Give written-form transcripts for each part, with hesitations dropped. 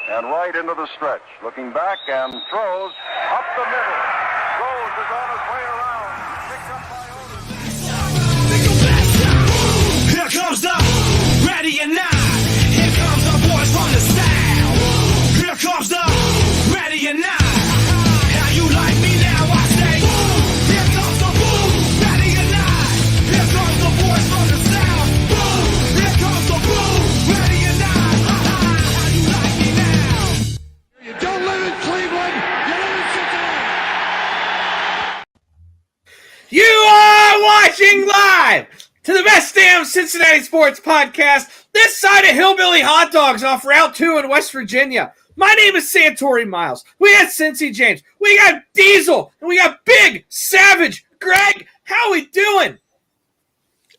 and right into the stretch. Looking back and throws up the middle. Rose is on his way around. Picked up by Otis. Here comes the ready or not. Here comes the boys from the style. Here comes the ready or not. How you like me now? I say, here comes the boom, ready or not. Here comes the boys from the south. Boom, here comes the boom, ready or not. How you like me now? You don't live in Cleveland, you live in Cincinnati. You are watching live to the best damn Cincinnati sports podcast this side of Hillbilly Hot Dogs off Route 2 in West Virginia. My name is Santori Miles. We got Cincy James. We got Diesel. And we got Big Savage Greg. How we doing?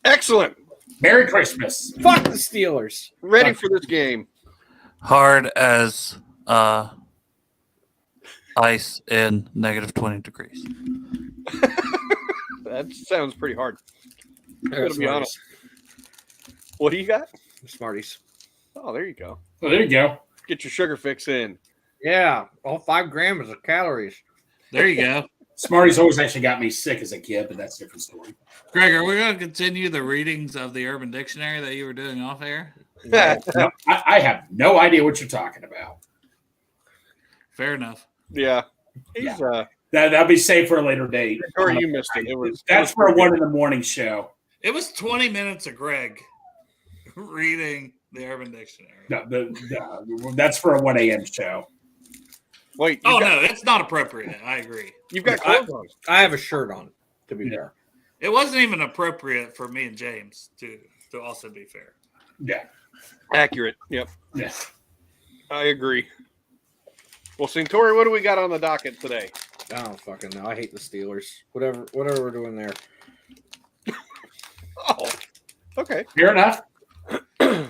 Excellent. Merry Christmas. Fuck the Steelers. Ready for this game. Hard as ice in negative 20 degrees. That sounds pretty hard. I'm There, going to be honest. What do you got? Smarties. Oh, there you go. Oh, there you go. Get your sugar fix in. Yeah, all 5 grams of calories. There you go. Smarties always actually got me sick as a kid, but that's a different story. Greg, are we going to continue the readings of the Urban Dictionary that you were doing off air? No, I have no idea what you're talking about. Fair enough. Yeah. He's, That'll be safe for a later date. or you missed it. That's for a 1 a.m. show. It was 20 minutes of Greg reading the Urban Dictionary. No, that's for a 1 a.m. show. Wait. No, it's not appropriate. I agree. You've got clothes on. I have a shirt on, to be fair. It wasn't even appropriate for me and James to also be fair. Yeah. Accurate. Yep. Yeah. I agree. Well, Santori, what do we got on the docket today? I don't fucking know. I hate the Steelers. Whatever we're doing there. Oh, okay. Fair enough. I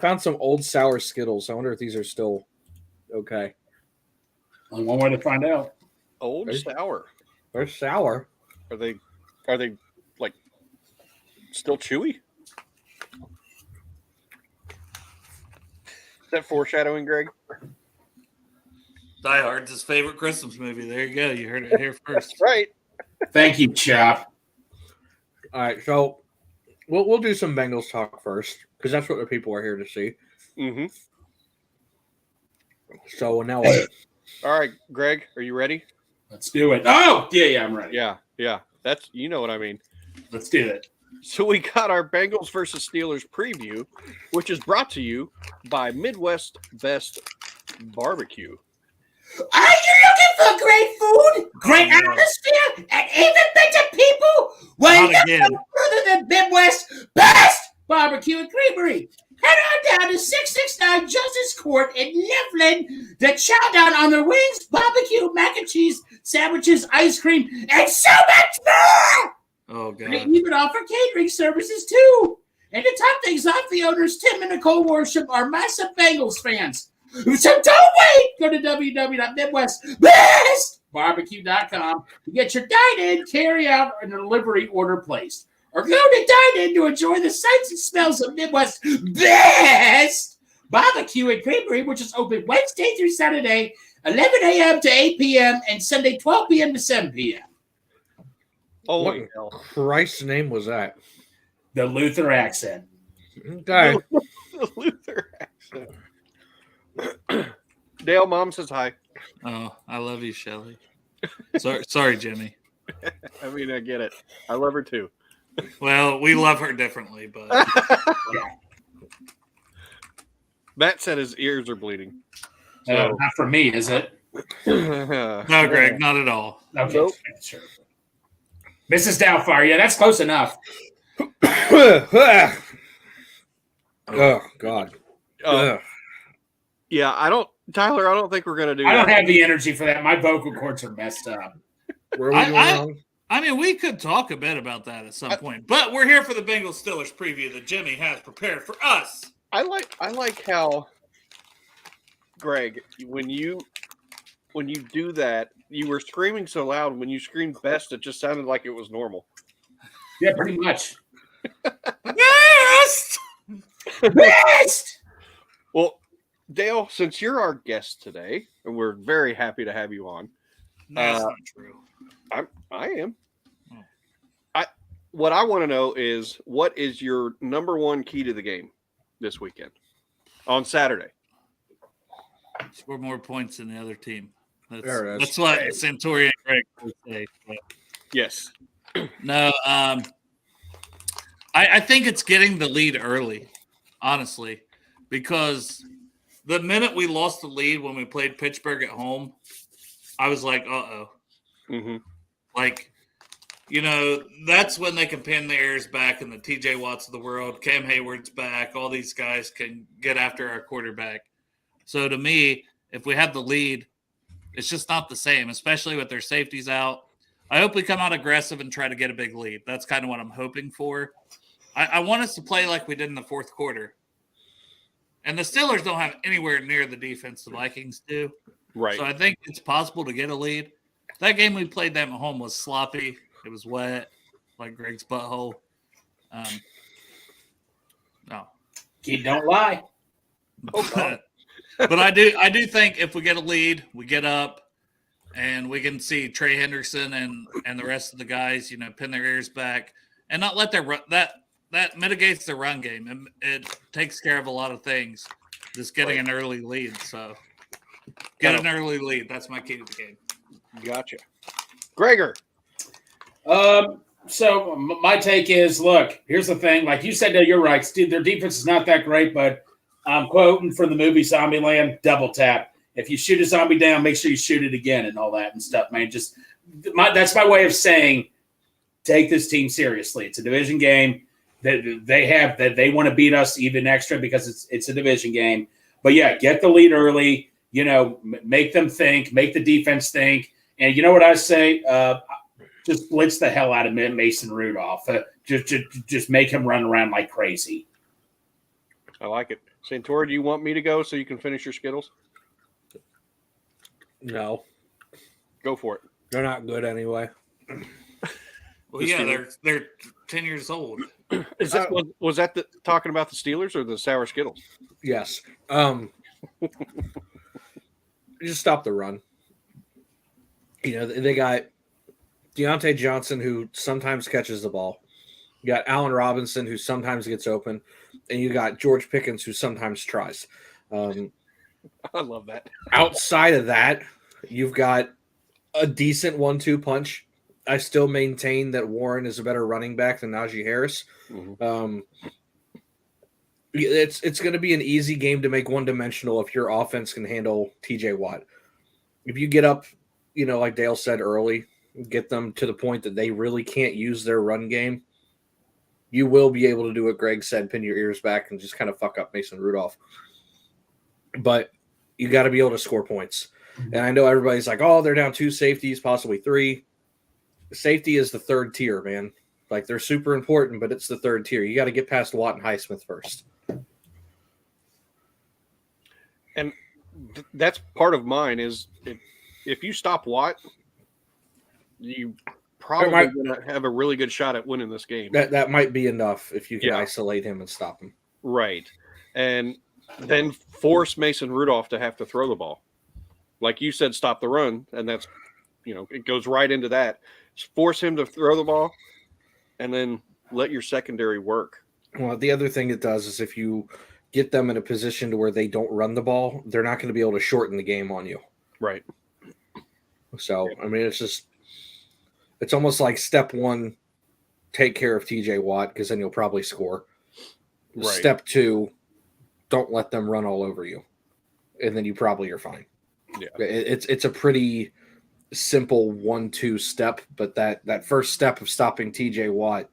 found some old sour Skittles. I wonder if these are still okay. Only one way to find out. Old sour. They're sour. Are they like still chewy? Is that foreshadowing, Greg? Die Hard's his favorite Christmas movie. There you go. You heard it here first. Right. Thank you, Chop. All right, so we'll do some Bengals talk first because that's what the people are here to see. Mm-hmm. So now what? All right, Greg, are you ready? Let's do it. Oh, yeah, I'm ready. Yeah. That's what I mean. Let's do it. So we got our Bengals versus Steelers preview, which is brought to you by Midwest Best Barbecue. Are you looking for great food, great atmosphere, and even better people? Well, look no further than Midwest Best Barbecue and Creamery. Head on down to 669 Justice Court in Mifflin to chow down on their wings, barbecue, mac and cheese, sandwiches, ice cream, and so much more! Oh, God. They even offer catering services, too. And to top things off, the owners, Tim and Nicole Worship, are massive Bengals fans. So don't wait. Go to www.midwestbestbarbecue.com to get your dine-in, carry-out, and delivery order placed. Or go to dine-in to enjoy the sights and smells of Midwest Best Barbecue and Creamery, which is open Wednesday through Saturday, 11 a.m. to 8 p.m. and Sunday, 12 p.m. to 7 p.m. Holy What hell. Christ's name was that? The Luther accent. Okay. The Luther accent. Dale, Mom says hi. Oh, I love you, Shelly. Sorry, Jimmy. I mean, I get it. I love her too. Well, we love her differently, but Matt said his ears are bleeding. Not for me, is it? no, Greg, not at all. Okay, Nope. sure. Mrs. Doubtfire, yeah, that's close enough. Oh God. Yeah, Tyler, I don't think we're gonna do. I don't have the energy for that. My vocal cords are messed up. Where are we going wrong? I mean, we could talk a bit about that at some point, but we're here for the Bengals Steelers preview that Jimmy has prepared for us. I like how, Greg, when you do that, you were screaming so loud. When you screamed best, it just sounded like it was normal. Yeah, pretty much. Best! Best! Well, Dale, since you're our guest today, and we're very happy to have you on. That's not true. I am. Oh. What I want to know is, what is your number one key to the game this weekend on Saturday? Score more points than the other team. There it is. That's what Santori and Greg would say. But Yes. no, I think it's getting the lead early, honestly, because the minute we lost the lead when we played Pittsburgh at home, I was like, uh-oh. Mm-hmm. Like, you know, that's when they can pin the ears back and the TJ Watts of the world, Cam Hayward's back, all these guys can get after our quarterback. So to me, if we have the lead, it's just not the same, especially with their safeties out. I hope we come out aggressive and try to get a big lead. That's kind of what I'm hoping for. I want us to play like we did in the fourth quarter. And the Steelers don't have anywhere near the defense the Vikings do. Right. So I think it's possible to get a lead. That game we played them at home was sloppy. It was wet, like Greg's butthole. No. Kid don't lie. But I do think if we get a lead, we get up, and we can see Trey Henderson and the rest of the guys, you know, pin their ears back and not let their that mitigates the run game, and it takes care of a lot of things. Just getting an early lead. So get an early lead. That's my key to the game. Gotcha. Gregor. So my take is, look, here's the thing. Like you said, Dale, you're right. Steve, their defense is not that great, but I'm quoting from the movie Zombieland, double tap. If you shoot a zombie down, make sure you shoot it again and all that and stuff, man. That's my way of saying take this team seriously. It's a division game. They want to beat us even extra because it's a division game. But yeah, get the lead early. You know, make them think, make the defense think. And you know what I say? Just blitz the hell out of Mason Rudolph. Just make him run around like crazy. I like it. Santori, do you want me to go so you can finish your Skittles? No. Go for it. They're not good anyway. Well, yeah, they're 10 years old. Is that was that talking about the Steelers or the sour Skittles? Yes. Just stop the run. You know, they got Deontay Johnson, who sometimes catches the ball. You got Allen Robinson, who sometimes gets open. And you got George Pickens, who sometimes tries. I love that. Outside of that, you've got a decent 1-2 punch. I still maintain that Warren is a better running back than Najee Harris. Mm-hmm. It's going to be an easy game to make one-dimensional if your offense can handle TJ Watt. If you get up, you know, like Dale said early, get them to the point that they really can't use their run game, you will be able to do what Greg said, pin your ears back and just kind of fuck up Mason Rudolph. But you got to be able to score points. And I know everybody's like, oh, they're down 2 safeties, possibly 3. Safety is the third tier, man. Like, they're super important, but it's the third tier. You got to get past Watt and Highsmith first. And that's part of mine is if you stop Watt, you probably going to have a really good shot at winning this game. That might be enough if you can isolate him and stop him. Right. And then force Mason Rudolph to have to throw the ball. Like you said, stop the run, and that's, you know, it goes right into that. Force him to throw the ball, and then let your secondary work. Well, the other thing it does is if you get them in a position to where they don't run the ball, they're not going to be able to shorten the game on you. Right. So, I mean, it's almost like step 1, take care of TJ Watt, because then you'll probably score. Right. Step 2, don't let them run all over you, and then you probably are fine. Yeah. It's a pretty simple 1-2 step, but that first step of stopping TJ Watt,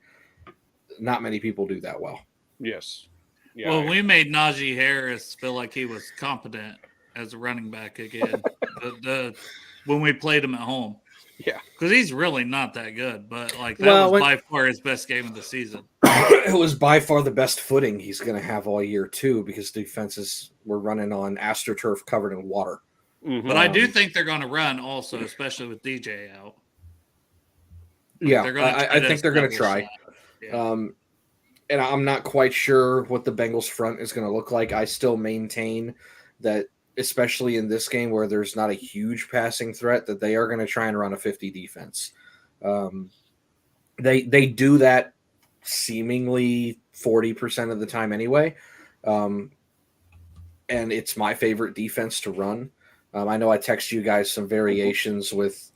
not many people do that well. Yes. Yeah, well, we made Najee Harris feel like he was competent as a running back again when we played him at home. Yeah. Because he's really not that good, but like that was by far his best game of the season. It was by far the best footing he's going to have all year, too, because defenses were running on AstroTurf covered in water. Mm-hmm. But I do think they're going to run also, especially with DJ out. Yeah, I think they're going to try. Yeah. And I'm not quite sure what the Bengals front is going to look like. I still maintain that, especially in this game where there's not a huge passing threat, that they are going to try and run a 50 defense. They do that seemingly 40% of the time anyway. And it's my favorite defense to run. I know I text you guys some variations with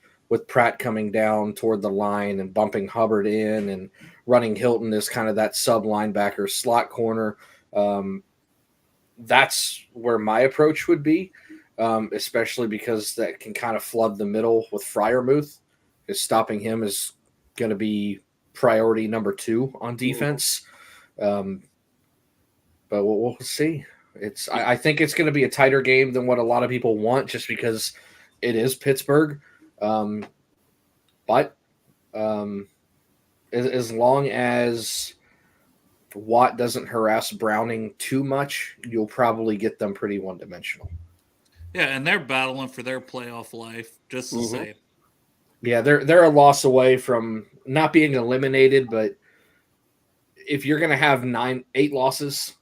Pratt coming down toward the line and bumping Hubbard in and running Hilton as kind of that sub linebacker slot corner. That's where my approach would be, especially because that can kind of flood the middle with Freiermuth, because stopping him is going to be priority number 2 on defense. But we'll see. I think it's going to be a tighter game than what a lot of people want, just because it is Pittsburgh. But as long as Watt doesn't harass Browning too much, you'll probably get them pretty one-dimensional. Yeah, and they're battling for their playoff life, just the same. Yeah, they're a loss away from not being eliminated, but if you're going to have 8 losses,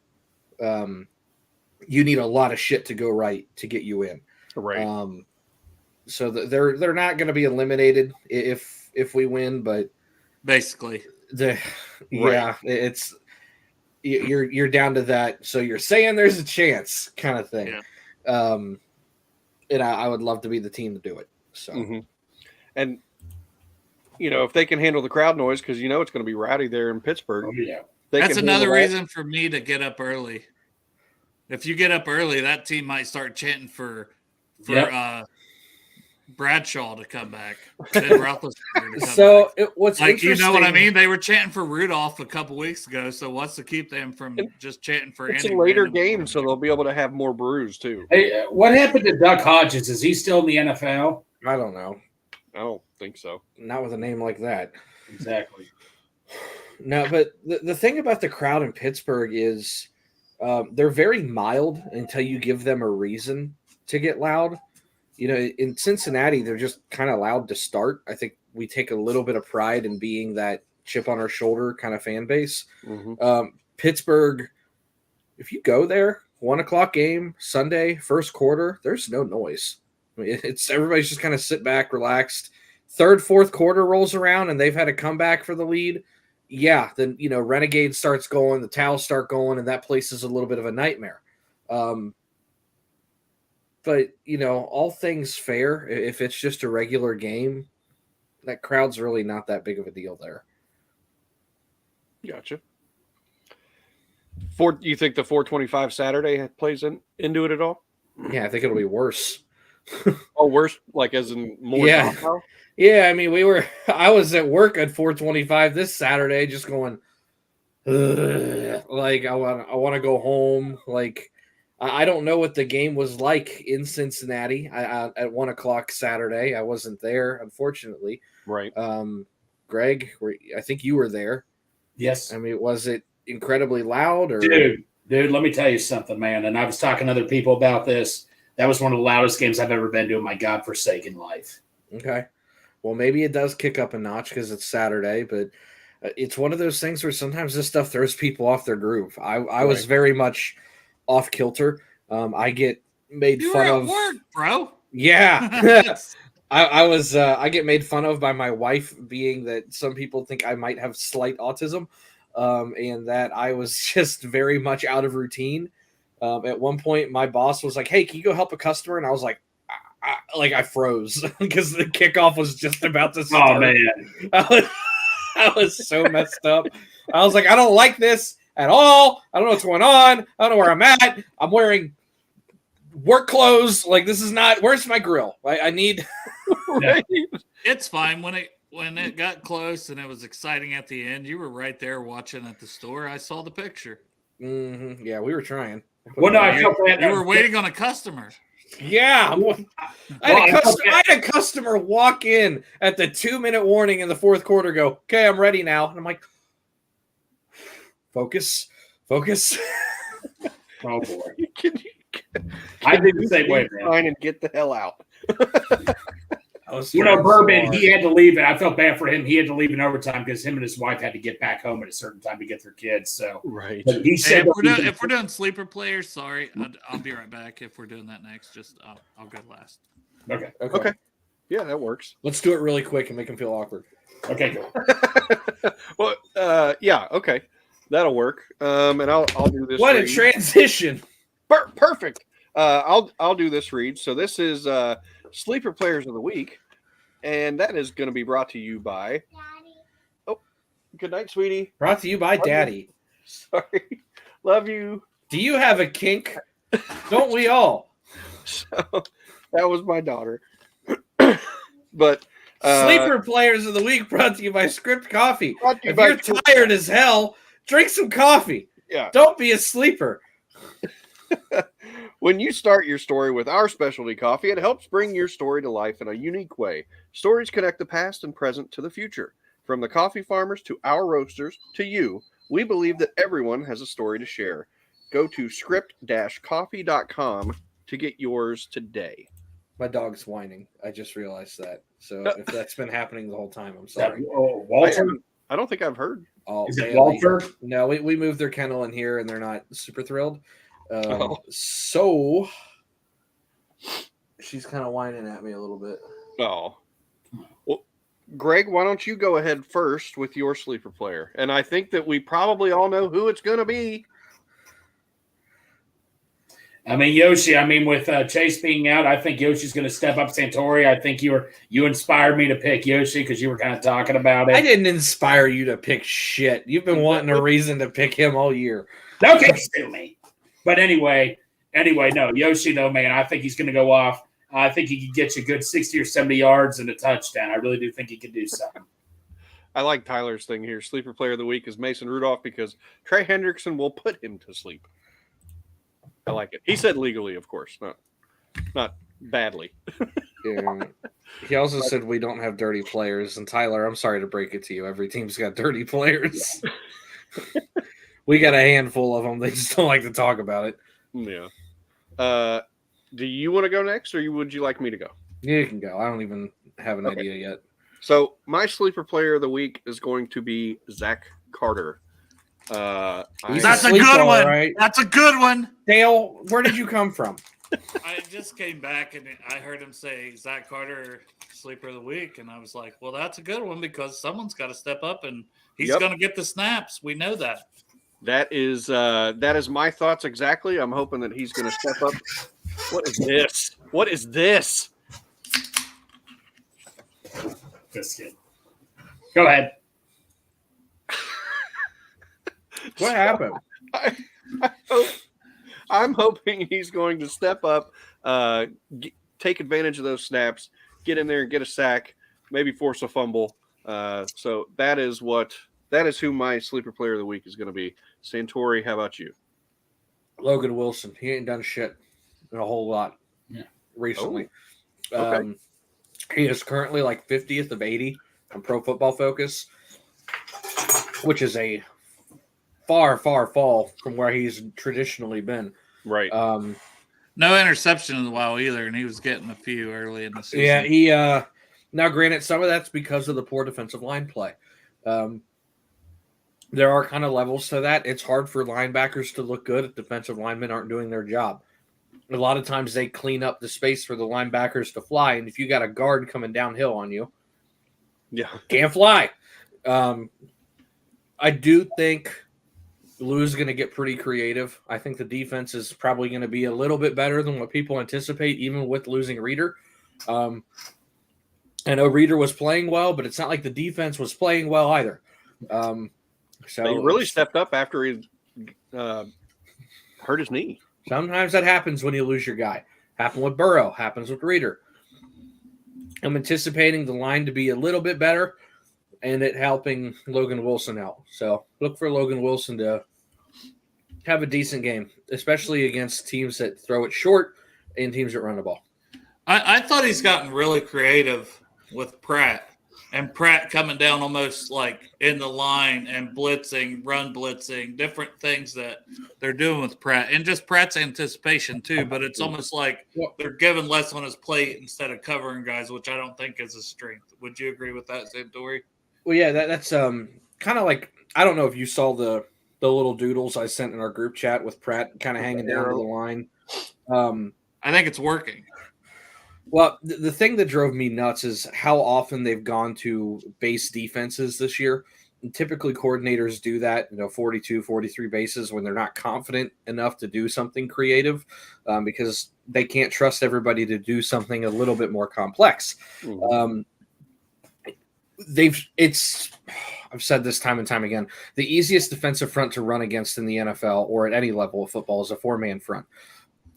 you need a lot of shit to go right to get you in. Right. So they're not going to be eliminated if we win, but basically, it's you're down to that. So you're saying there's a chance, kind of thing. Yeah. And I would love to be the team to do it. So, and if they can handle the crowd noise, because it's going to be rowdy there in Pittsburgh. Oh, yeah. That's another reason for me to get up early. If you get up early, that team might start chanting for Bradshaw to come back. So what's you know what I mean? They were chanting for Rudolph a couple weeks ago. So what's to keep them from just chanting for? It's a later game, so they'll be able to have more brews too. Hey, what happened to Duck Hodges? Is he still in the NFL? I don't know. I don't think so. Not with a name like that. Exactly. No, but the thing about the crowd in Pittsburgh is they're very mild until you give them a reason to get loud. In Cincinnati, they're just kind of loud to start. I think we take a little bit of pride in being that chip on our shoulder kind of fan base. Pittsburgh, if you go there, 1:00 game, Sunday, first quarter, there's no noise. I mean, everybody's just kind of sit back, relaxed. Third, fourth quarter rolls around, and they've had a comeback for the lead. Yeah, then, Renegade starts going, the towels start going, and that place is a little bit of a nightmare. But, all things fair, if it's just a regular game, that crowd's really not that big of a deal there. Gotcha. You think the 425 Saturday plays into it at all? Yeah, I think it'll be worse. Oh, worse? Like as in more? Yeah. Yeah, I mean, I was at work at 425 this Saturday just going, like, I want to go home. Like, I don't know what the game was like in Cincinnati at 1:00 Saturday. I wasn't there, unfortunately. Right. Greg, I think you were there. Yes. I mean, was it incredibly loud? Or Dude, let me tell you something, man. And I was talking to other people about this. That was one of the loudest games I've ever been to in my godforsaken life. Okay. Well, maybe it does kick up a notch because it's Saturday, but it's one of those things where sometimes this stuff throws people off their groove. I was very much off kilter. I get made fun of. Work, bro. Yeah. I get made fun of by my wife, being that some people think I might have slight autism, and that I was just very much out of routine. At one point, my boss was like, "Hey, can you go help a customer?" And I was like, I froze because the kickoff was just about to start. Oh man, I was so messed up. I was like, I don't like this at all. I don't know what's going on. I don't know where I'm at. I'm wearing work clothes. Like, this is not. Where's my grill? I need. Right? It's fine when it got close and it was exciting at the end. You were right there watching at the store. I saw the picture. Mm-hmm. Yeah, we were trying. Well, no, I felt bad. You were waiting on a customer. Yeah, I had a customer walk in at the 2-minute warning in the fourth quarter. Go, okay, I'm ready now, and I'm like, focus. Oh boy, I did the same way, man. Fine, and get the hell out. Bourbon, he had to leave, and I felt bad for him. He had to leave in overtime because him and his wife had to get back home at a certain time to get their kids. So, Right. But he said, if we're doing sleeper players, sorry, I'll be right back. If we're doing that next, just I'll go last. Okay. Yeah, that works. Let's do it really quick and make him feel awkward. Okay, go. Well, yeah, okay, that'll work. And I'll do this. What a read. transition! Perfect. I'll do this read. So this is Sleeper Players of the Week, and that is going to be brought to you by Daddy. Oh, good night, sweetie. Brought to you by Daddy. Sorry, love you. Do you have a kink? Don't we all? So that was my daughter. But Sleeper Players of the Week brought to you by Script Coffee. If by you're tired as hell, drink some coffee. Yeah. Don't be a sleeper. When you start your story with our specialty coffee, it helps bring your story to life in a unique way. Stories connect the past and present to the future. From the coffee farmers to our roasters to you, we believe that everyone has a story to share. Go to script-coffee.com to get yours today. My dog's whining. I just realized that. So if that's been happening the whole time, I'm sorry. Walter? I don't think I've heard. Oh, Is it Walter? No, we moved their kennel in here, and they're not super thrilled. So she's kind of whining at me a little bit. Oh. Well, Greg, why don't you go ahead first with your sleeper player? And I think that we probably all know who it's going to be. I mean, Yoshi, with Chase being out, I think Yoshi's going to step up Santori. I think you inspired me to pick Yoshi because you were kind of talking about it. I didn't inspire you to pick shit. You've been wanting a reason to pick him all year. Okay, sue me. But anyway, no, Yoshi, though, man, I think he's going to go off. I think he can get you a good 60 or 70 yards and a touchdown. I really do think he can do something. I like Tyler's thing here. Sleeper player of the week is Mason Rudolph because Trey Hendrickson will put him to sleep. I like it. He said legally, of course, not badly. Yeah. He also said we don't have dirty players. And Tyler, I'm sorry to break it to you. Every team's got dirty players. Yeah. We got a handful of them. They just don't like to talk about it. Yeah. Do you want to go next, or would you like me to go? You can go. I don't even have an idea yet. So my sleeper player of the week is going to be Zach Carter. That's a good one. Right? That's a good one. Dale, where did you come from? I just came back and I heard him say Zach Carter, sleeper of the week, and I was like, well, that's a good one because someone's got to step up and he's going to get the snaps. We know that. That is my thoughts exactly. I'm hoping that he's going to step up. What is this? What is this? Biscuit. Go ahead. What happened? I'm hoping he's going to step up, take advantage of those snaps, get in there and get a sack, maybe force a fumble. So that is who my sleeper player of the week is going to be. Santori, how about you? Logan Wilson. He ain't done shit in a whole lot recently. Oh, okay. He is currently like 50th of 80 on Pro Football Focus, which is a far fall from where he's traditionally been. Right. No interception in a while either, and he was getting a few early in the season. Yeah, he now granted some of that's because of the poor defensive line play. There are kind of levels to that. It's hard for linebackers to look good if defensive linemen aren't doing their job. A lot of times they clean up the space for the linebackers to fly, and if you got a guard coming downhill on you, can't fly. I do think Lou's going to get pretty creative. I think the defense is probably going to be a little bit better than what people anticipate, even with losing Reeder. I know Reeder was playing well, but it's not like the defense was playing well either. So he really stepped up after he hurt his knee. Sometimes that happens when you lose your guy. Happened with Burrow. Happens with Reeder. I'm anticipating the line to be a little bit better and it helping Logan Wilson out. So look for Logan Wilson to have a decent game, especially against teams that throw it short and teams that run the ball. I thought he's gotten really creative with Pratt. and Pratt coming down almost like in the line and blitzing, run blitzing, different things that they're doing with Pratt, and just Pratt's anticipation too. But it's almost like they're giving less on his plate instead of covering guys, which I don't think is a strength. Would you agree with that, Santori? Well, yeah, that's kind of like, I don't know if you saw the little doodles I sent in our group chat with Pratt kind of hanging down to the line. I think it's working. Well, the thing that drove me nuts is how often they've gone to base defenses this year. And typically coordinators do that, 42, 43 bases when they're not confident enough to do something creative because they can't trust everybody to do something a little bit more complex. Mm-hmm. I've said this time and time again, the easiest defensive front to run against in the NFL or at any level of football is a 4-man front.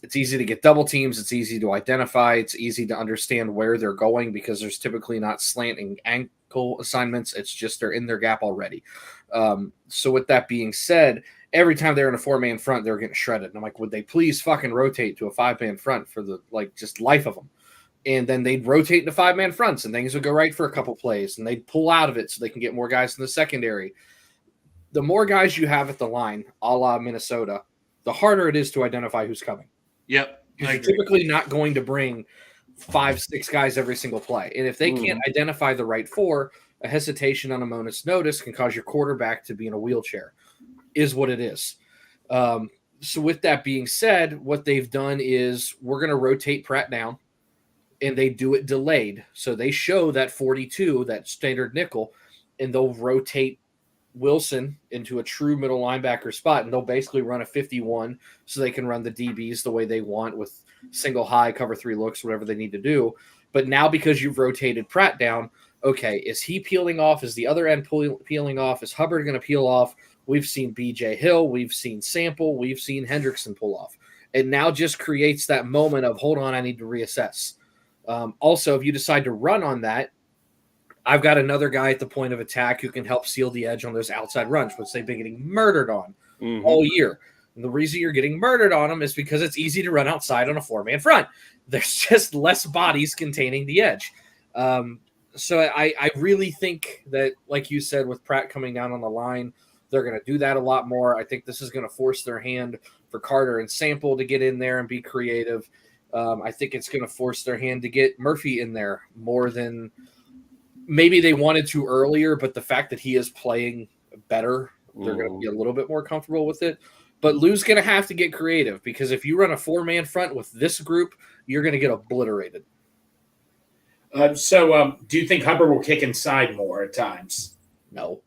It's easy to get double teams. It's easy to identify. It's easy to understand where they're going because there's typically not slanting ankle assignments. It's just they're in their gap already. So with that being said, every time they're in a 4-man front, they're getting shredded. And I'm like, would they please fucking rotate to a 5-man front for the just life of them? And then they'd rotate into 5-man fronts and things would go right for a couple plays and they'd pull out of it so they can get more guys in the secondary. The more guys you have at the line, a la Minnesota, the harder it is to identify who's coming. Yep. You're typically not going to bring 5-6 guys every single play. And if they can't identify the right 4, a hesitation on a moment's notice can cause your quarterback to be in a wheelchair, is what it is. So with that being said, what they've done is we're going to rotate Pratt down, and they do it delayed. So they show that 42, that standard nickel, and they'll rotate Wilson into a true middle linebacker spot, and they'll basically run a 51 so they can run the DBs the way they want with single high, cover 3 looks, whatever they need to do. But now because you've rotated Pratt down, okay, is he peeling off? Is the other end peeling off? Is Hubbard going to peel off? We've seen B.J. Hill. We've seen Sample. We've seen Hendrickson pull off. It now just creates that moment of, hold on, I need to reassess. Also, if you decide to run on that, I've got another guy at the point of attack who can help seal the edge on those outside runs, which they've been getting murdered on all year. And the reason you're getting murdered on them is because it's easy to run outside on a 4-man front. There's just less bodies containing the edge. So I really think that, like you said, with Pratt coming down on the line, they're going to do that a lot more. I think this is going to force their hand for Carter and Sample to get in there and be creative. I think it's going to force their hand to get Murphy in there more than maybe they wanted to earlier, but the fact that he is playing better, they're going to be a little bit more comfortable with it. But Lou's going to have to get creative because if you run a 4-man front with this group, you're going to get obliterated. So do you think Hubbard will kick inside more at times? No.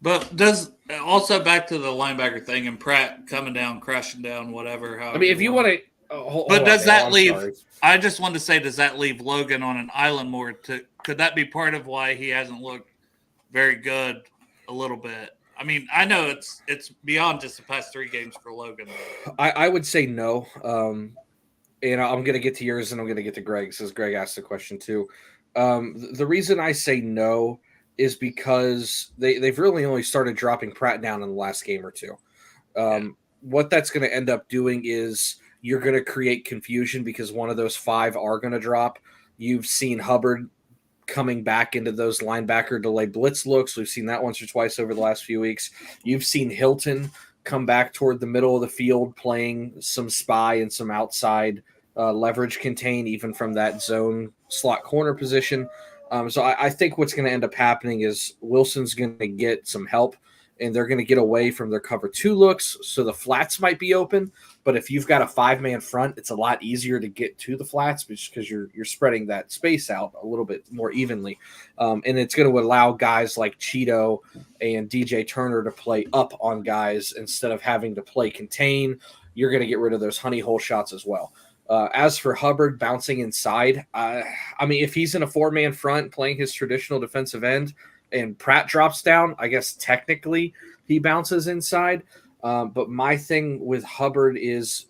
But does also back to the linebacker thing and Pratt coming down, crashing down, whatever. I mean, if you want to does that leave? I just wanted to say, does that leave Logan on an island more? Could that be part of why he hasn't looked very good a little bit? I mean, I know it's beyond just the past 3 games for Logan. I would say no. And I'm going to get to yours and I'm going to get to Greg's, as Greg asked the question too. The reason I say no is because they've really only started dropping Pratt down in the last game or two. What that's going to end up doing is you're going to create confusion because one of those 5 are going to drop. You've seen Hubbard coming back into those linebacker delay blitz looks. We've seen that once or twice over the last few weeks. You've seen Hilton come back toward the middle of the field playing some spy and some outside leverage contain, even from that zone slot corner position. So I think what's going to end up happening is Wilson's going to get some help, and they're going to get away from their cover 2 looks, so the flats might be open. But if you've got a 5-man front, it's a lot easier to get to the flats because you're spreading that space out a little bit more evenly. And it's going to allow guys like Cheeto and DJ Turner to play up on guys instead of having to play contain. You're going to get rid of those honey hole shots as well. As for Hubbard bouncing inside, I mean, if he's in a 4-man front playing his traditional defensive end and Pratt drops down, I guess technically he bounces inside. But my thing with Hubbard is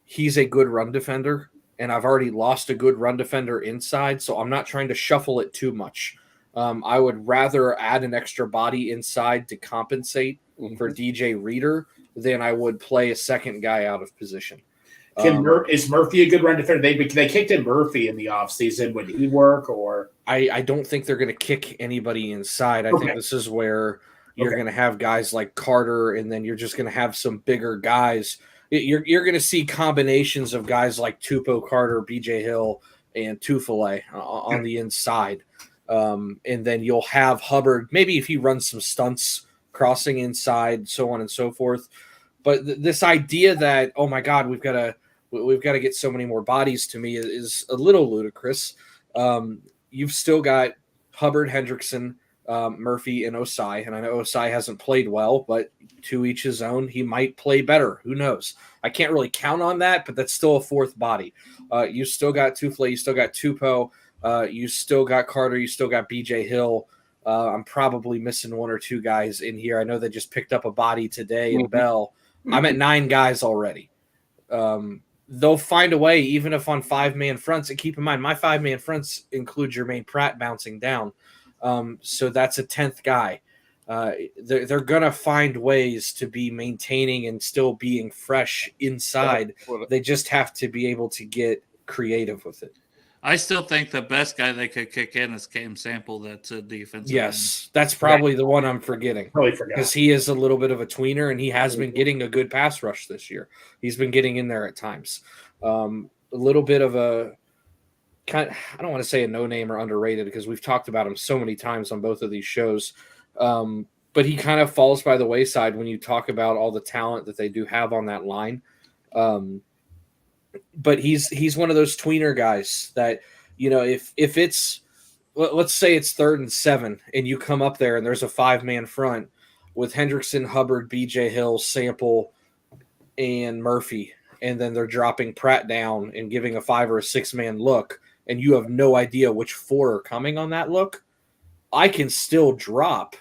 he's a good run defender, and I've already lost a good run defender inside, so I'm not trying to shuffle it too much. I would rather add an extra body inside to compensate for DJ Reader than I would play a second guy out of position. Is Murphy a good run defender? They kicked in Murphy in the offseason. Would he work? Or I don't think they're going to kick anybody inside. I think this is where you're going to have guys like Carter, and then you're just going to have some bigger guys. You're going to see combinations of guys like Tupou, Carter, BJ Hill, and Tufele on the inside. And then you'll have Hubbard, maybe if he runs some stunts crossing inside, so on and so forth. But this idea that, oh my God, we've got to get so many more bodies, to me is a little ludicrous. You've still got Hubbard, Hendrickson, Murphy, and Osai. And I know Osai hasn't played well, but to each his own, he might play better. Who knows? I can't really count on that, but that's still a fourth body. You still got Tufele, you still got Tupou, you still got Carter, you still got BJ Hill. I'm probably missing one or two guys in here. I know they just picked up a body today in Bell. I'm at 9 guys already. They'll find a way, even if on 5-man fronts. And keep in mind, my 5-man fronts include Jermaine Pratt bouncing down. So that's a 10th guy. They're going to find ways to be maintaining and still being fresh inside. They just have to be able to get creative with it. I still think the best guy they could kick in is Cam Sample. That's a defensive Yes, that's probably the one I'm forgetting. Probably forgot. Because he is a little bit of a tweener, and he has been getting a good pass rush this year. He's been getting in there at times. A little bit of a kind of, I don't want to say a no-name or underrated, because we've talked about him so many times on both of these shows. But he kind of falls by the wayside when you talk about all the talent that they do have on that line. But he's one of those tweener guys that, you know, if it's, let's say it's 3rd and 7 and you come up there and there's a 5-man front with Hendrickson, Hubbard, BJ Hill, Sample, and Murphy, and then they're dropping Pratt down and giving a 5 or a 6-man look, and you have no idea which 4 are coming on that look, I can still drop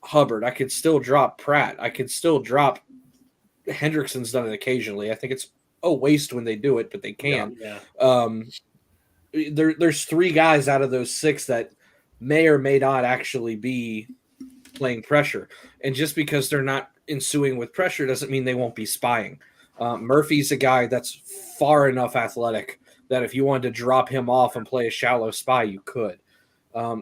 Hubbard. I could still drop Pratt. I could still drop Hendrickson's done it occasionally. I think it's a waste when they do it, but they can. There's 3 guys out of those 6 that may or may not actually be playing pressure. And just because they're not ensuing with pressure doesn't mean they won't be spying. Murphy's a guy that's far enough athletic that if you wanted to drop him off and play a shallow spy, you could.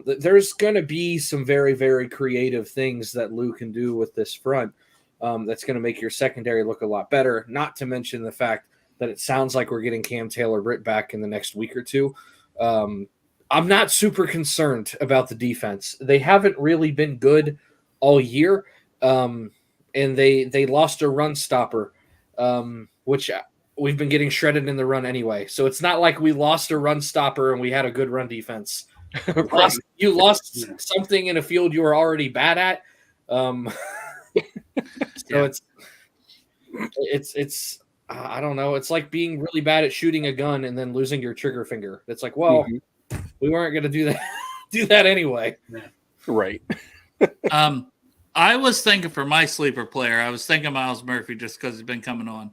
There's going to be some very, very creative things that Lou can do with this front. That's going to make your secondary look a lot better, not to mention the fact that it sounds like we're getting Cam Taylor-Britt back in the next week or two. I'm not super concerned about the defense. They haven't really been good all year, and they lost a run stopper, which we've been getting shredded in the run anyway. So it's not like we lost a run stopper and we had a good run defense. You lost something in a field you were already bad at. So it's I don't know. It's like being really bad at shooting a gun and then losing your trigger finger. It's like, well, we weren't going to do that anyway. Right. I was thinking for my sleeper player, I was thinking Miles Murphy just because he's been coming on.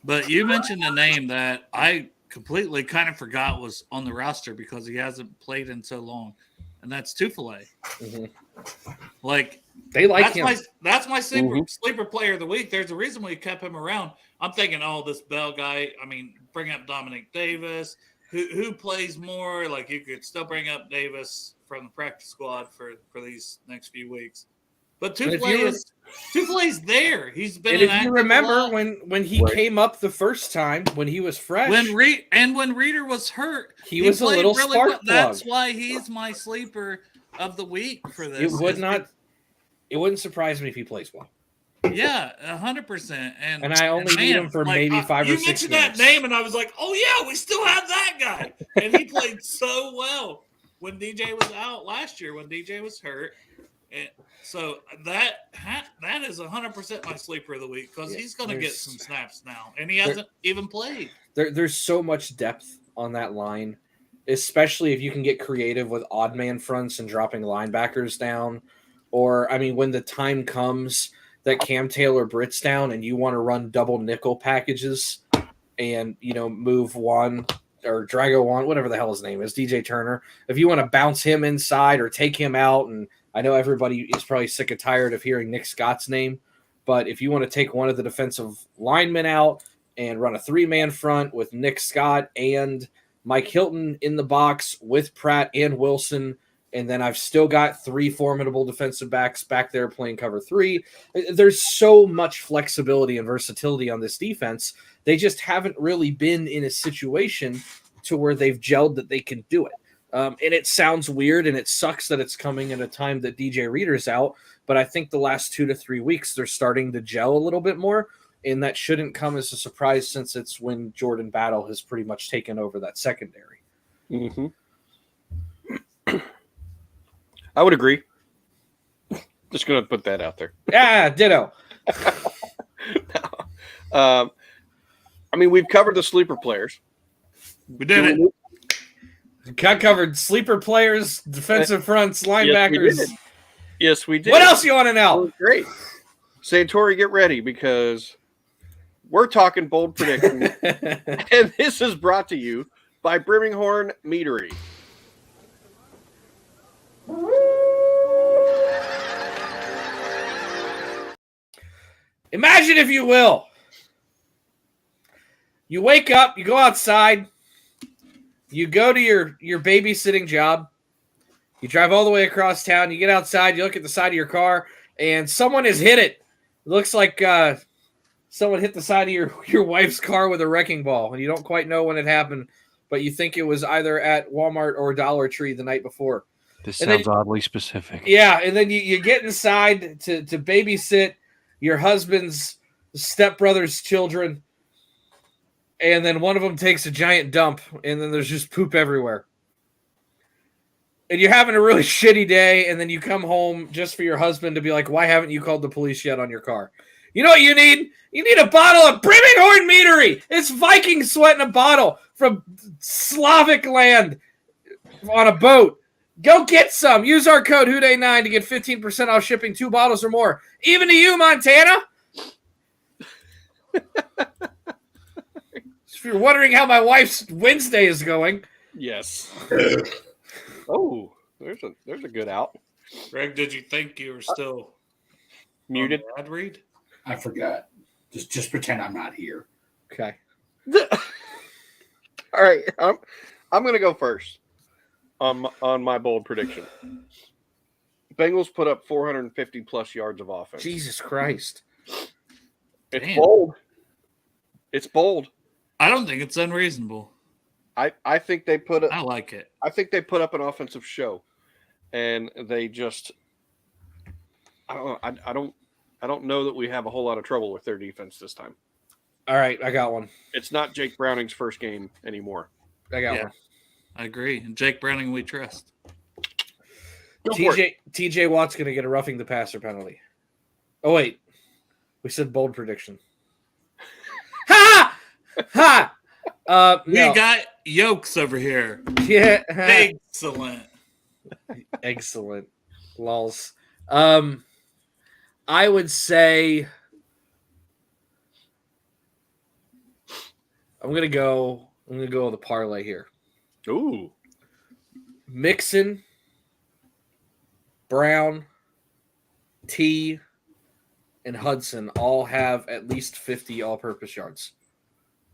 But you mentioned a name that I completely kind of forgot was on the roster because he hasn't played in so long, and that's Tufele. Like, they like him. That's my sleeper player of the week. There's a reason we kept him around. I'm thinking, this Bell guy. I mean, bring up Dominic Davis. Who plays more? Like, you could still bring up Davis from the practice squad for these next few weeks. But Tufele's there. He's been. And if you remember when he came up the first time when he was fresh, when Reeder was hurt, he was a little really spark plug. That's why he's my sleeper of the week for this. It wouldn't surprise me if he plays well. Yeah, 100%. And I only need him for maybe 5 or 6 minutes. You mentioned that name, and I was like, oh yeah, we still have that guy, and he played so well when DJ was out last year. When DJ was hurt. And so that is 100% my sleeper of the week because he's going to get some snaps now, and he hasn't even played. There's so much depth on that line, especially if you can get creative with odd man fronts and dropping linebackers down. Or, I mean, when the time comes that Cam Taylor-Britt's down and you want to run double nickel packages and, move one or Drago one, whatever the hell his name is, DJ Turner. If you want to bounce him inside or take him out, and I know everybody is probably sick and tired of hearing Nick Scott's name, but if you want to take one of the defensive linemen out and run a 3-man front with Nick Scott and Mike Hilton in the box with Pratt and Wilson. And then I've still got 3 formidable defensive backs back there playing cover 3. There's so much flexibility and versatility on this defense. They just haven't really been in a situation to where they've gelled that they can do it. And it sounds weird, and it sucks that it's coming at a time that DJ Reader's out, but I think the last 2 to 3 weeks they're starting to gel a little bit more, and that shouldn't come as a surprise since it's when Jordan Battle has pretty much taken over that secondary. Mm-hmm. I would agree. Just going to put that out there. Yeah, ditto. I mean, we've covered the sleeper players. We did it. Got covered sleeper players, defensive fronts, linebackers. Yes, we did. What else you want to know? Great. Santori, get ready because we're talking bold predictions. And this is brought to you by Birmingham Meadery. Imagine, if you will, you wake up, you go outside, you go to your babysitting job, you drive all the way across town, you get outside, you look at the side of your car, and someone has hit it. It looks like someone hit the side of your wife's car with a wrecking ball, and you don't quite know when it happened, but you think it was either at Walmart or Dollar Tree the night before. This sounds oddly specific. Yeah, and then you get inside to babysit your husband's stepbrother's children, and then one of them takes a giant dump, and then there's just poop everywhere. And you're having a really shitty day, and then you come home just for your husband to be like, why haven't you called the police yet on your car? You know what you need? You need a bottle of Birmingham Meadery. It's Viking sweat in a bottle from Slavic land on a boat. Go get some. Use our code HOODAY9 to get 15% off shipping 2 bottles or more. Even to you, Montana. If you're wondering how my wife's Wednesday is going. Yes. Oh, there's a good out. Greg, did you think you were still Muted? Ad read? I forgot. Just pretend I'm not here. Okay. All right. I'm going to go first on my bold prediction. Bengals put up 450 plus yards of offense. Jesus Christ. It's Damn. bold. It's bold. I don't think it's unreasonable. I think they put I like it. I think they put up an offensive show, and they just I don't know that we have a whole lot of trouble with their defense this time. All right, I got one. It's not Jake Browning's first game anymore. I got one. I agree. And Jake Browning, we trust. TJ Watt's going to get a roughing the passer penalty. Oh, wait. We said bold prediction. Ha! Ha! We got Yokes over here. Yeah. Excellent. Excellent. Lols. I would say I'm gonna go with a parlay here. Ooh. Mixon, Brown, T, and Hudson all have at least 50 all-purpose yards.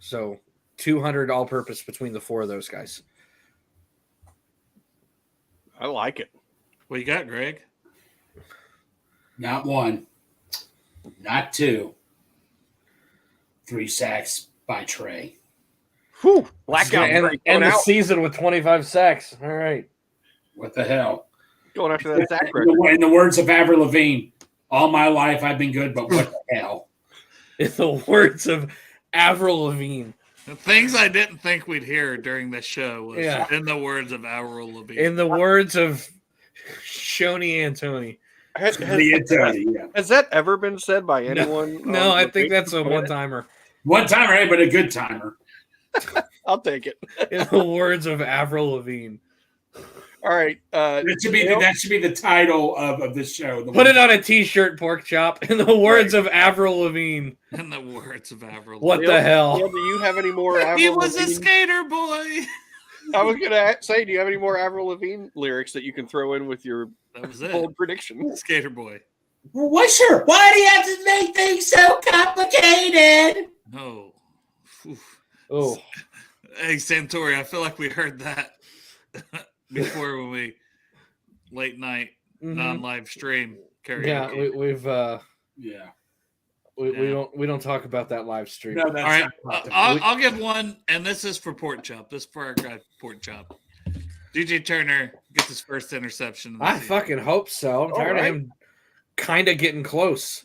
So 200 all-purpose between the 4 of those guys. I like it. What you got, Greg? Not 1. Not 2. 3 sacks by Trey. Whew. Blackout. And the season with 25 sacks. All right. What the hell? Going after that sack record. In the words of Avril Lavigne, all my life I've been good, but what the hell? In the words of Avril Lavigne. The things I didn't think we'd hear during this show was in the words of Avril Lavigne. In the words of Shoni Antoni. Has that ever been said by anyone? No, I think that's a one-timer. One-timer, hey, but a good timer. I'll take it. In the words of Avril Lavigne. All right. That should be the title of this show. Put it on a T-shirt, pork chop. In the words of Avril Lavigne. In the words of Avril Lavigne. What the hell? Neil, do you have any more Avril He was Lavigne? a skater boy. I was going to say, do you have any more Avril Lavigne lyrics that you can throw in with your bold prediction? Skater boy. Well, sure. Why do you have to make things so complicated? No. Oh, Hey, Santori, I feel like we heard that before when we late night non-live stream karaoke. yeah, we've Yeah. we don't talk about that live stream. No, that's All right, not I'll give one, and this is for Pork Chop. This is for our guy Pork Chop. DJ Turner gets his first interception. I fucking hope so. I'm tired of him kind of getting close.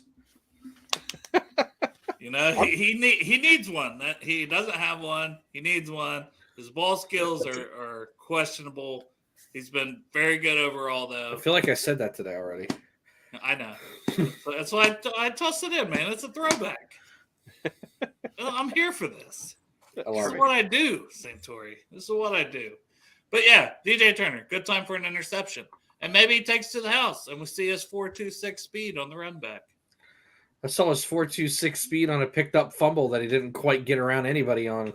You know, he needs one. That he doesn't have one. He needs one. His ball skills are questionable. He's been very good overall, though. I feel like I said that today already. I know. So that's why I tossed it in, man. It's a throwback. I'm here for this. This is what I do, Santori. This is what I do. But yeah, DJ Turner, good time for an interception. And maybe he takes to the house and we see his 4.26 speed on the run back. I saw his 4.26 speed on a picked up fumble that he didn't quite get around anybody on.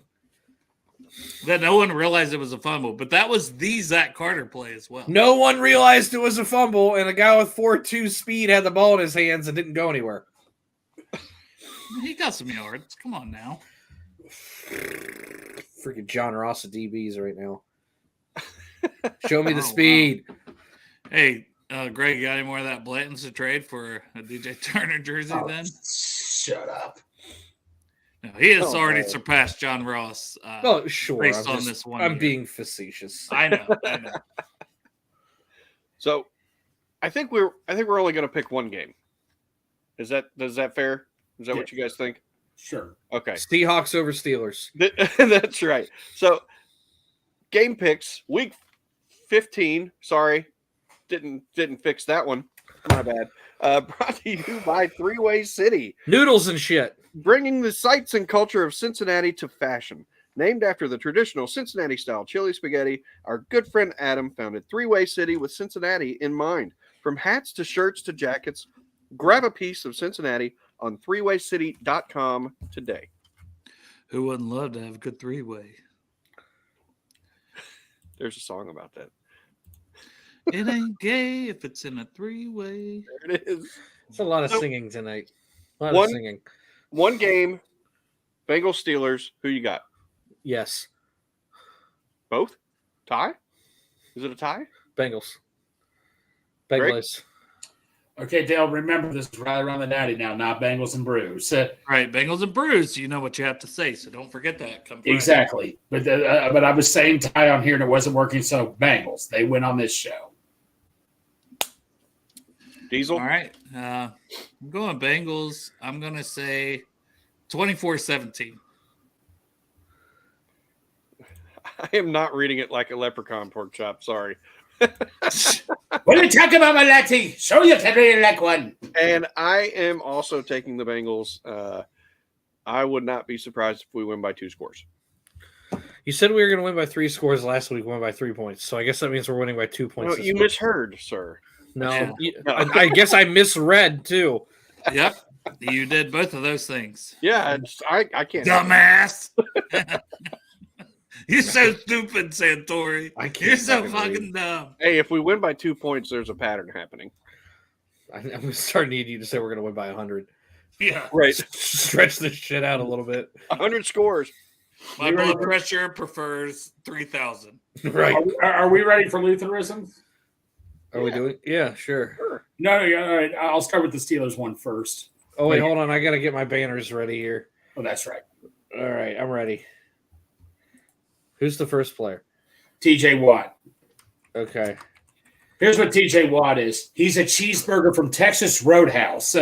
That no one realized it was a fumble, but that was the Zach Carter play as well. No one realized it was a fumble, and a guy with 4.2 speed had the ball in his hands and didn't go anywhere. He got some yards. Come on now. Freaking John Ross of DBs right now. Show me the speed. Wow. Hey, Greg, got any more of that Blanton's to trade for a DJ Turner jersey then? Shut up. No, he has already surpassed John Ross. Sure. Based on this one. I'm being facetious. I know. So, I think we're only going to pick one game. Is that fair? Is that what you guys think? Sure. Okay. Seahawks over Steelers. That's right. So, game picks week 15. Sorry, didn't fix that one. My bad. Brought to you by Three Way City. Noodles and shit. Bringing the sights and culture of Cincinnati to fashion. Named after the traditional Cincinnati-style chili spaghetti, our good friend Adam founded Three Way City with Cincinnati in mind. From hats to shirts to jackets, grab a piece of Cincinnati on threewaycity.com today. Who wouldn't love to have a good three-way? There's a song about that. It ain't gay if it's in a three-way. There it is. It's a lot of singing tonight. A lot of singing. One game, Bengals, Steelers. Who you got? Yes. Both? Tie? Is it a tie? Bengals. Greg? Bengals. Okay, Dale, remember this is right around the natty now, not Bengals and Brews. Right, Bengals and Brews. You know what you have to say, so don't forget that. Come Friday. Exactly. But I was saying tie on here and it wasn't working, so Bengals. They win on this show. Diesel? All right. I'm going Bengals. I'm going to say 24-17. I am not reading it like a leprechaun, Pork Chop. Sorry. What are you talking about, my laddie? Show you can read it like one. And I am also taking the Bengals. I would not be surprised if we win by 2 scores. You said we were going to win by 3 scores last week. We won by 3 points. So I guess that means we're winning by 2 points. No, you misheard, sir. No, Yeah. I guess I misread too. Yep. You did both of those things. Yeah, I can't. Dumbass. You're so stupid, Santori. I can't. You're so fucking dumb. Hey, if we win by 2 points, there's a pattern happening. I'm going to start needing you to say we're going to win by 100. Yeah. Right. Stretch this shit out a little bit. 100 scores. My blood pressure prefers 3,000. Right. Are we ready for Lutheranism? Are we doing? Yeah, sure. No, all right. I'll start with the Steelers one first. Oh, wait, hold on. I got to get my banners ready here. Oh, that's right. All right, I'm ready. Who's the first player? TJ Watt. Okay. Here's what TJ Watt is. He's a cheeseburger from Texas Roadhouse.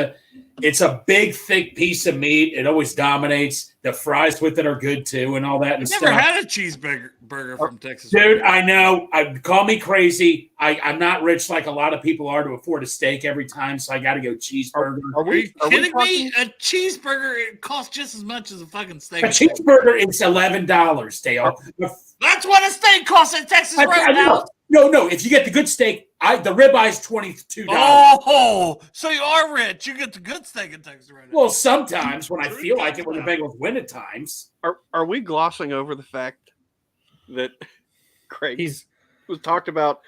It's a big, thick piece of meat. It always dominates. The fries with it are good too, and all that. I've never had a cheeseburger from Texas. Dude, I know. Call me crazy. I'm not rich like a lot of people are to afford a steak every time, so I got to go cheeseburger. Are you kidding me? A cheeseburger it costs just as much as a fucking steak. A cheeseburger is $11, Dale. That's what a steak costs at Texas Roadhouse. No. If you get the good steak, the ribeye is $22. Oh, so you are rich. You get the good steak at Texas Roadhouse. Well, sometimes when I feel like it, when the Bengals win at times. Are we glossing over the fact that Craig was talked about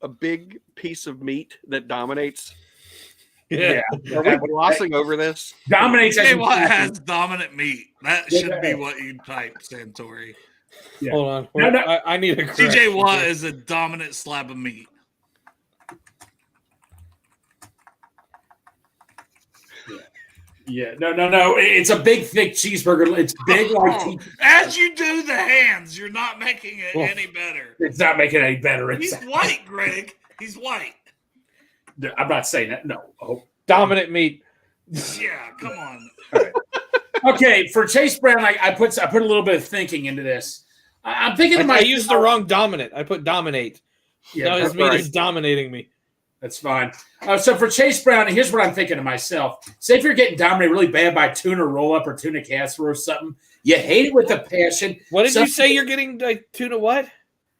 a big piece of meat that dominates? Yeah. Are we glossing over this? Dominates. TJ Watt has dominant meat. That should be what you type, Santori. Yeah. Hold on. No, no. I need a TJ correction Watt here. is a dominant slab of meat. Yeah. No. It's a big, thick cheeseburger. It's big like As you do the hands, you're not making it Well, any better. It's not making it any better. He's white, Greg. He's white. I'm not saying that. No. Oh. Dominant meat. Yeah, come on. Okay, for Chase Brown, I put a little bit of thinking into this. I'm thinking to I myself. used the wrong dominant. I put dominate. Yeah, no, his that's meat right. is dominating me. That's fine. So for Chase Brown, here's what I'm thinking to myself. Say if you're getting dominated really bad by tuna roll-up or tuna casserole or something, you hate it with a passion. What did you say you're getting tuna what?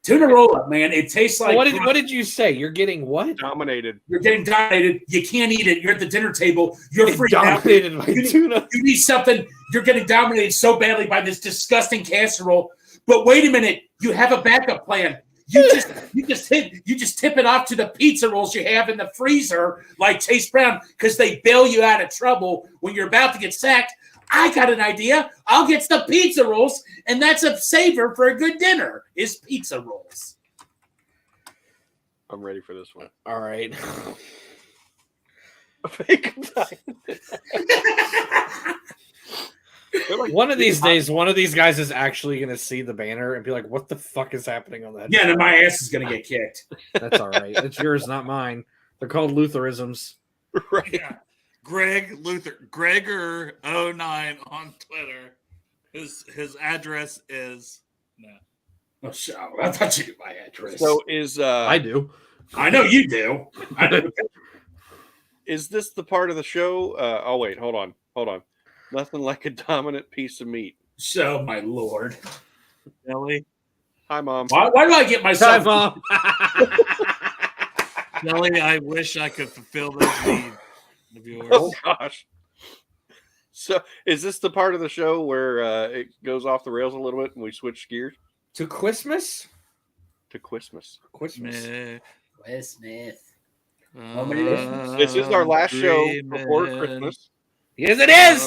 Tuna roll-up, man. It tastes like What did you say? You're getting what? Dominated. You're getting dominated. You can't eat it. You're at the dinner table. You're freaked out. Dominated by tuna. You need something. You're getting dominated so badly by this disgusting casserole. But wait a minute. You have a backup plan. You just tip it off to the pizza rolls you have in the freezer, like Chase Brown, because they bail you out of trouble when you're about to get sacked. I got an idea. I'll get the pizza rolls, and that's a saver for a good dinner. Is pizza rolls. I'm ready for this one. All right. One of these days, one of these guys is actually going to see the banner and be like, "What the fuck is happening on that?" Yeah, then my ass is going to get kicked. That's all right. It's yours, not mine. They're called Lutheranisms. Right. Yeah. Greg Luther, Gregor09 on Twitter. His address is Oh, shit. I thought you knew my address. So is I do. I know you do. I know. is this the part of the show? Oh wait, hold on. Nothing like a dominant piece of meat. So, my lord. Nelly. Hi, Mom. Why do I get myself? Mom. Nelly, I wish I could fulfill those needs of yours. Oh gosh. So is this the part of the show where it goes off the rails a little bit and we switch gears To Christmas? to Christmas? Christmas. Meh. Wes Smith. This is our last show before Dreamin'. Christmas. Yes, it is.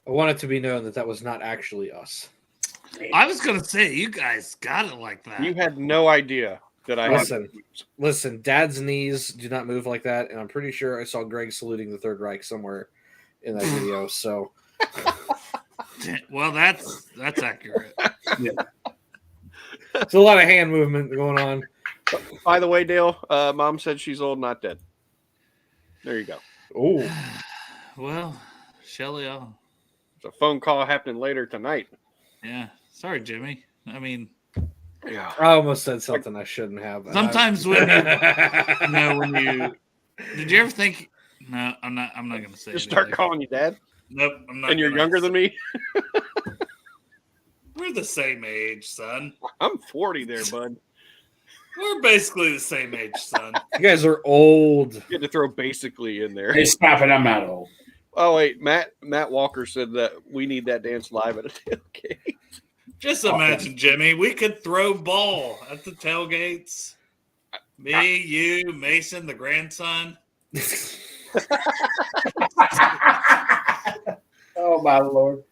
I want it to be known that that was not actually us. I was gonna say you guys got it like that. You had no idea that I Listen, Dad's knees do not move like that, and I'm pretty sure I saw Greg saluting the Third Reich somewhere in that video. So, well, that's accurate. Yeah. there's a lot of hand movement going on. By the way, Dale, Mom said she's old, not dead. There you go. Oh, Well, Shelly, There's a phone call happening later tonight. yeah. Sorry, Jimmy. I mean, Yeah. I almost said something I shouldn't have. sometimes when you did you ever think? No, I'm not going to say. Just start anything. calling you Dad, Nope, I'm not. and you're gonna younger say- than me. We're the same age, son. I'm 40 there, bud. We're basically the same age, son. You guys are old. You had to throw basically in there. Hey, stop it. I'm not old. Oh wait, Matt Walker said that we need that dance live at a tailgate. Just imagine, Jimmy, we could throw ball at the tailgates. Me, you, Mason, the grandson. Oh my Lord.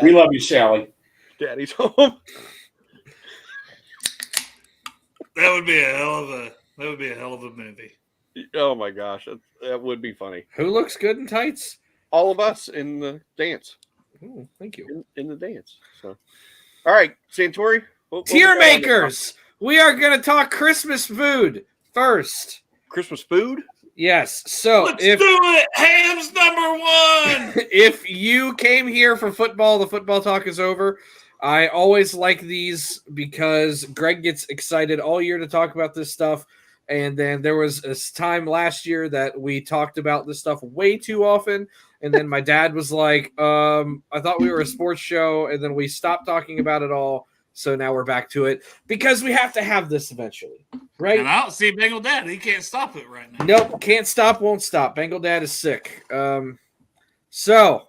We love you, Shelly. Daddy's home. That would be a hell of a movie. Oh my gosh, that would be funny. Who looks good in tights? All of us in the dance. Ooh, thank you. In the dance. So, all right, Santori. Tier makers. We are going to talk Christmas food first. Christmas food? Yes. So Let's do it. Ham's number one. If you came here for football, the football talk is over. I always like these because Greg gets excited all year to talk about this stuff. And then there was a time last year that we talked about this stuff way too often. And then my dad was like, I thought we were a sports show. And then we stopped talking about it all. So now we're back to it because we have to have this eventually, right? And I don't see Bengal Dad. He can't stop it right now. Nope, can't stop, won't stop. Bengal Dad is sick. So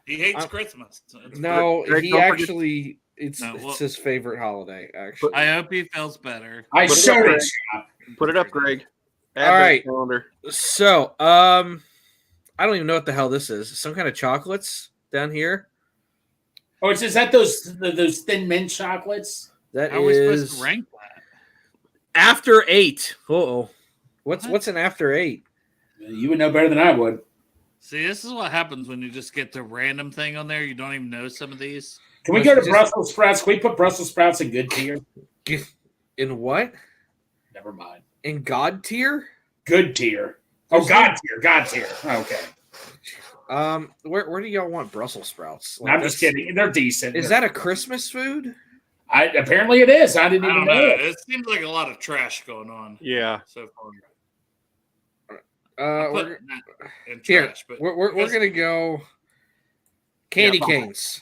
He hates Christmas. no, Greg, he don't actually it's No, well- his favorite holiday. Actually, I hope he feels better. I Put it showed up, it. Put it up, Greg. Add All to the right. calendar. so I don't even know what the hell this is. Some kind of chocolates down here. Oh, is that those thin mint chocolates? That How are we supposed is to rank that? after 8. Uh-oh. What? What's an after 8? You would know better than I would. See, this is what happens when you just get the random thing on there. You don't even know some of these. Can we go to Brussels sprouts? Can we put Brussels sprouts in good tier? In what? Never mind. In God tier? Good tier. Oh, God tier. God tier. Okay. Where do y'all want Brussels sprouts? I'm just kidding. They're decent. Is that a Christmas food? Apparently it is. I didn't I even don't know. know. It seems like a lot of trash going on Yeah. so far. We're, In here, trash, but we're gonna go candy Yeah, canes.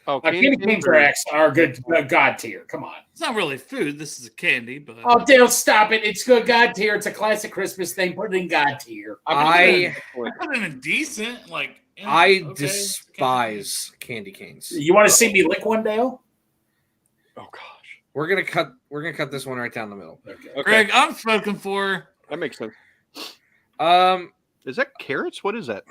Oh, Candy canes are good. God tier. Come on. it's not really food. This is a candy, but Oh, Dale, stop it. It's good God tier. It's a classic Christmas thing. Put it in God tier. I put it in decent. Like you know, I okay, despise candy canes. You want to see me lick one, Dale? Oh gosh. We're gonna cut this one right down the middle. Okay. Okay. Greg, I'm spoken for. That makes sense. Is that carrots? What is that?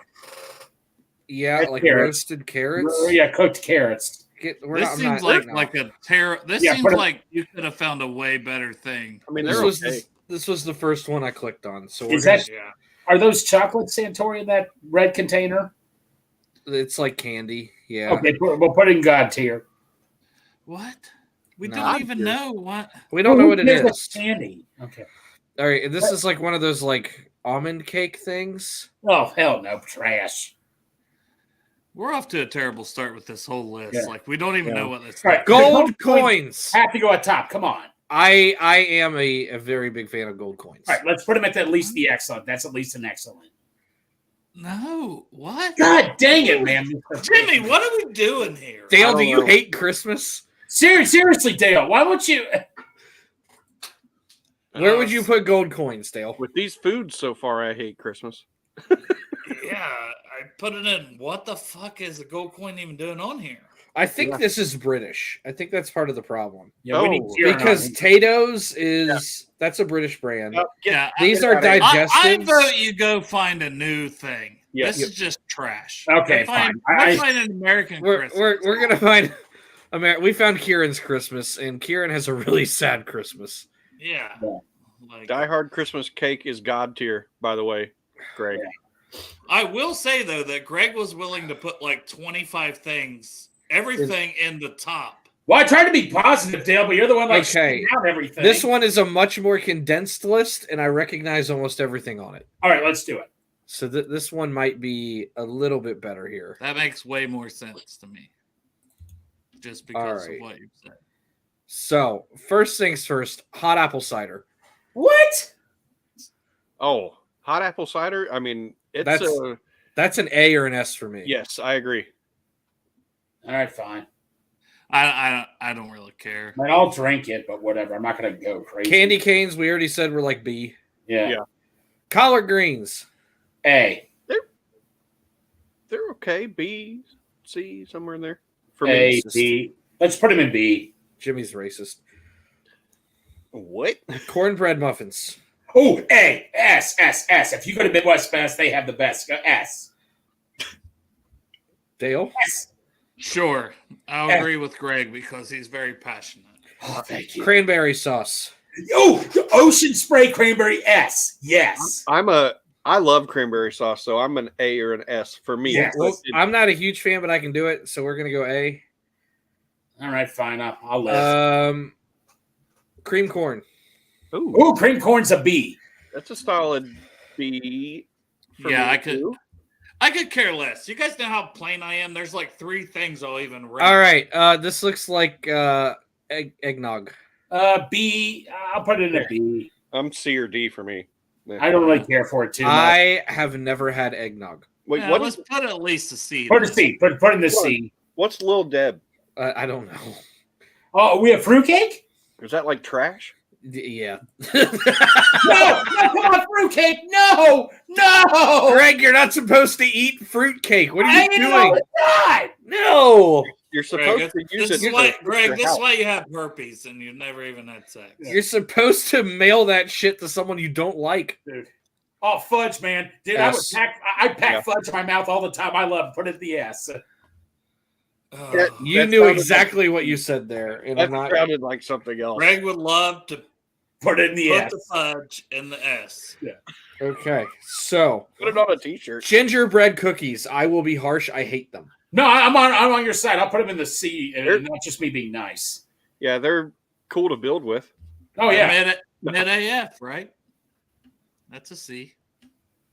Yeah, That's like carrots. roasted carrots. Yeah, cooked carrots. This seems like a terror. This Yeah, seems put it- like you could have found a way better thing. I mean, This they're was okay. this was the first one I clicked on. So Is we're that- Yeah. Are those chocolate Santori in that red container? it's like candy. Yeah. Okay, we'll put it in God tier. What? We No. don't even know what. We don't know what it Who cares is. Candy. Okay. All right, and this is like one of those like almond cake things. Oh hell no, trash. We're off to a terrible start with this whole list. Yeah. Like we don't even know what this. All right, Gold coins coins. have to go at top. Come on. I am a very big fan of gold coins. All right, let's put them at least the excellent. That's at least an excellent. No, what? God dang it, man. Jimmy, what are we doing here? Dale, don't do you know. hate Christmas? Seriously, Dale, why won't you? Where would you put gold coins, Dale? With these foods so far, I hate Christmas. Yeah, I put it in. What the fuck is the gold coin even doing on here? I think this is British. I think that's part of the problem. Yeah, we need Oh, tier Because on it. Tato's is that's a British brand. Yeah, These are I digestives. vote you go find a new thing. Yeah. This is just trash. Okay, Find an American We're Christmas. we're gonna find. We found Kieran's Christmas, and Kieran has a really sad Christmas. Yeah. Like, Die Hard Christmas cake is God tier, by the way, Greg. I will say though that Greg was willing to put like 25 things, everything in the top. Well, I tried to be positive, Dale, but you're the one like Okay. shooting out everything. This one is a much more condensed list, and I recognize almost everything on it. All right, let's do it. So this one might be a little bit better here. That makes way more sense to me. Just because All right. of what you said. So first things first, hot apple cider. What? Oh, hot apple cider? I mean, it's That's an A or an S for me. yes, I agree. All right, fine. I don't really care. I mean, I'll drink it, but whatever. I'm not going to go crazy. Candy canes, we already said were like B. Yeah. Yeah. Collard greens. A. They're okay. B, C, somewhere in there. For A, me. B. Let's put him in B. Jimmy's racist. What? Cornbread muffins. Oh, A, S, S, S. If you go to Midwest Best, they have the best. S. Dale? S. Sure. I'll agree with Greg because he's very passionate. Oh, thank you. Cranberry sauce. Oh, Ocean Spray Cranberry S. Yes. I love cranberry sauce, so I'm an A or an S for me. Yes. But Well, I'm not a huge fan, but I can do it, so we're gonna go A. All right, fine. I'll live. Cream corn. Oh, cream corn's a B. That's a solid B. For Yeah, me, I could care less. You guys know how plain I am. There's like 3 things I'll even rank. All right. This looks like eggnog. B. I'll put it in a B. I'm C or D for me. I don't really care for it too much. I have never had eggnog. Wait, Yeah, what let's is put at least a C. Put a C. Put in the C. what's Lil Deb? I don't know. Oh, we have fruitcake? Is that like trash? Yeah. No, come on, fruitcake. No. Greg, you're not supposed to eat fruitcake. What are I you eat it doing? all the time. No. You're supposed Greg, to use this it. is why, Greg, this is why you have herpes and you've never even had sex. You're supposed to mail that shit to someone you don't like. Dude. Oh, fudge, man. Dude, S. I pack fudge in my mouth all the time. I love it. Put it in the S. You knew exactly what you said there. And That I'm not. sounded like something else. Greg would love to Put it in the put S. the fudge in the S. Okay. So, Put it on a t-shirt. gingerbread cookies. I will be harsh. I hate them. No, I'm on your side. I'll put them in the C, and not just me being nice. Yeah, they're cool to build with. Oh yeah. Mid AF, right? That's a C.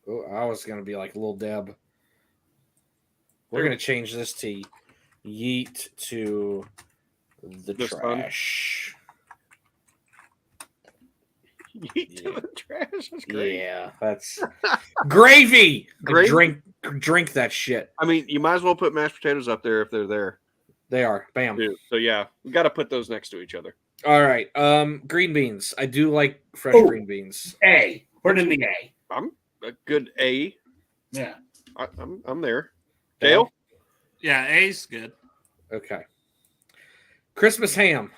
Oh, I was going to be like Lil Deb. We're going to change this to yeet to the This trash. Yeet to the trash. That's great. Yeah, that's gravy. Gravy? Drink that shit. I mean, you might as well put mashed potatoes up there if they're there. They are. Bam. Too. So yeah, we got to put those next to each other. All right. Green beans. I do like fresh Oh. green beans. A. Put it in the A. I'm a good A. Yeah. I'm there. Dale? Yeah, A's good. Okay. Christmas ham.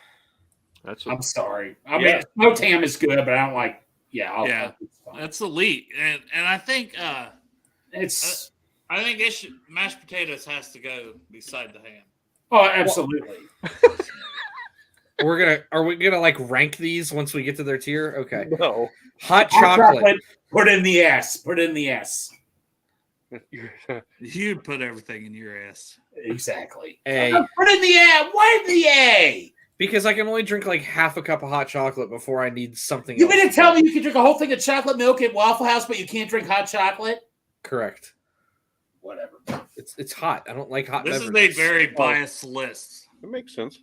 I'm sorry. I mean, smoked ham is good, but I don't like. Yeah. It's fine. That's elite, and I think It's. I think mashed potatoes has to go beside the ham. Oh, absolutely. Are we gonna like rank these once we get to their tier? Okay. No. Hot chocolate. Put in the S. Put in the S. You'd put everything in your ass. Exactly. A. Put in the A. Why the A? Because I can only drink like half a cup of hot chocolate before I need something You else. mean to tell me you can drink a whole thing of chocolate milk at Waffle House, but you can't drink hot chocolate? Correct. Whatever. It's hot. I don't like hot This is beverages. a very biased list. That makes sense.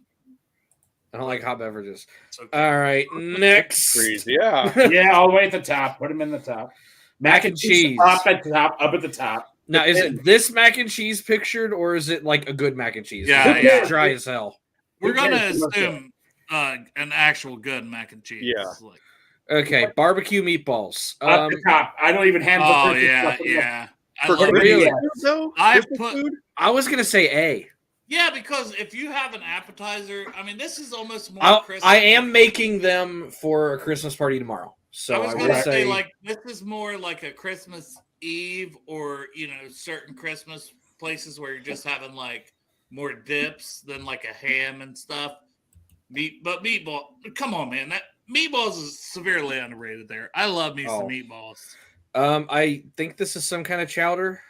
I don't like hot beverages. Okay. All right, next. Freeze. Yeah. Yeah, all the way at the top. Put them in the top. Mac and cheese. Up at the top. Up at the top. Now, is it this mac and cheese pictured, or is it like a good mac and cheese? Yeah, It's yeah. dry as hell. We're gonna cares? assume an actual good mac and cheese. Yeah. Like, Okay, barbecue meatballs. Up the top. I don't even have the oh Christmas yeah, stuff in there. yeah. I For love Christmas it. Really? food, though? I Christmas put- food? I was gonna say A. Yeah, because if you have an appetizer, I mean, this is almost more Christmas. I am making them for a Christmas party tomorrow. So I was I gonna will say, like, this is more like a Christmas Eve, or certain Christmas places where you're just having like more dips than like a ham and stuff. But meatball, come on, man, that meatballs is severely underrated. There, I love me some meatballs. I think this is some kind of chowder.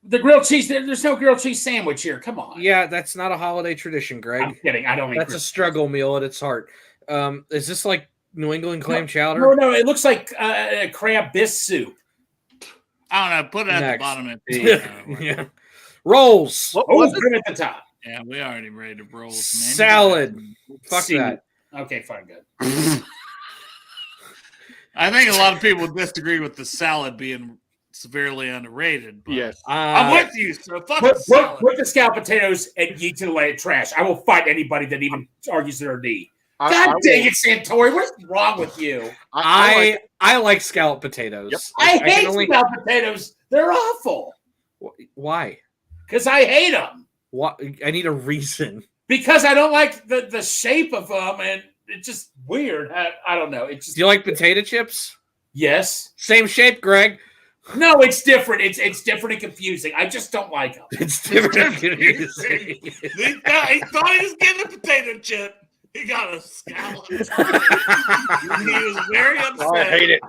The grilled cheese. There's no grilled cheese sandwich here. Come on. Yeah, that's not a holiday tradition, Greg. I'm kidding. I don't. That's a struggle meal at its heart. Is this like New England clam chowder? No. It looks like a crab bisque soup. I don't know. Put it at Next. the bottom of it. Yeah. Rolls. What Oh, was put it? it at the top. Yeah, we already rated rolls, man. Salad. Fuck C. that. Okay, fine, good. I think a lot of people disagree with the salad being severely underrated. But Yes. I'm with you. So fuck the Put salad. the scalloped potatoes and yeet to the way of trash. I will fight anybody that even argues they're a D. I God will- dang it, Santori. What's wrong with you? I I like scalloped potatoes. Yep. I can hate only- scalloped potatoes. They're awful. Why? Because I hate them. What? I need a reason. Because I don't like the shape of them, and it's just weird. I don't know. It's just Do you like potato chips? Yes. Same shape, Greg. No, it's different. It's different and confusing. I just don't like them. It's different. and confusing. He thought he was getting a potato chip. He got a scallop. He was very upset. Oh, I hate it.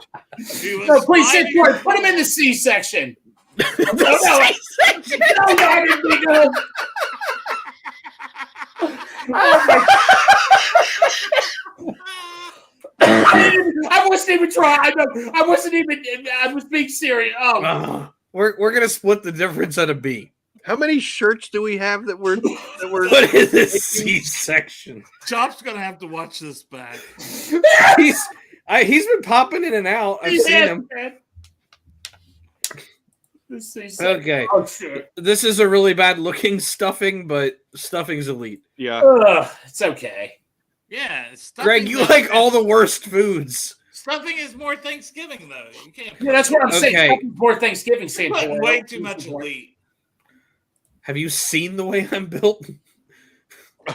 He was No, please, fighting. Santori, put him in the C section. No, I didn't think of. I wasn't even trying. I wasn't even. I was being serious. Oh, We're gonna split the difference at a B. How many shirts do we have that we're What is this C section? Chop's gonna have to watch this back. He's been popping in and out. I've seen him. Okay. Oh shit. This is a really bad looking stuffing, but stuffing's elite. Yeah. It's okay. Yeah, Greg, you like all the worst foods. Stuffing is more Thanksgiving though. You can't. Yeah, that's what I'm saying. Okay. Stuffing before Thanksgiving, You're putting Santori. way too much elite. Have you seen the way I'm built?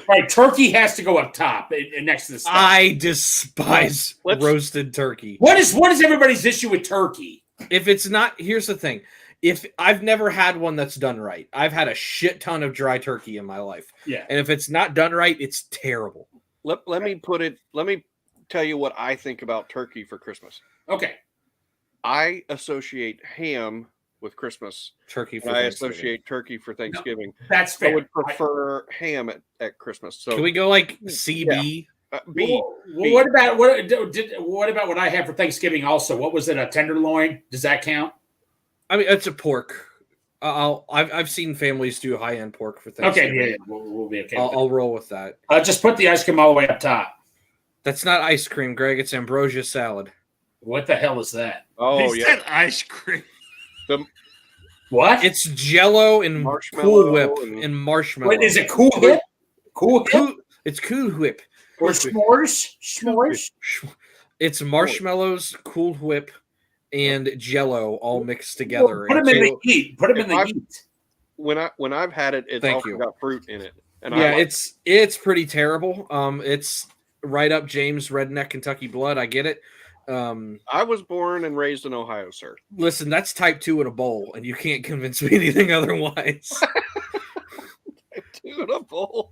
Right, turkey has to go up top and next to the stuff. I despise Let's- roasted turkey. What is everybody's issue with turkey? If it's not, here's the thing. If I've never had one that's done right, I've had a shit ton of dry turkey in my life. Yeah. And if it's not done right, it's terrible. Let me tell you what I think about turkey for Christmas. Okay. I associate ham with Christmas. Turkey for And I Thanksgiving. associate turkey for Thanksgiving. That's fair. I would prefer ham at Christmas. So Can we go like CB? B. Well, what about what I had for Thanksgiving also? What was it, a tenderloin? Does that count? I mean, it's a pork. I've seen families do high end pork for Okay, Thanksgiving. yeah. We'll be okay. I'll roll with that. Just put the ice cream all the way up top. That's not ice cream, Greg. It's ambrosia salad. What the hell is that? Oh He yeah. said ice cream. What? It's Jello and Marshmallow Cool Whip and- and marshmallow. What is it? Cool Whip? Cool Whip? It's Cool Whip. Or s'mores? S'mores? It's marshmallows, Cool Whip, and Jello all mixed together. Put them in the So- heat. Put them in the If heat. When I've had it, it's Thank also you. got fruit in it. And yeah, I like it's pretty terrible. It's right up James Redneck Kentucky blood. I get it. I was born and raised in Ohio, sir. Listen, that's type 2 in a bowl, and you can't convince me anything otherwise. Two in a bowl.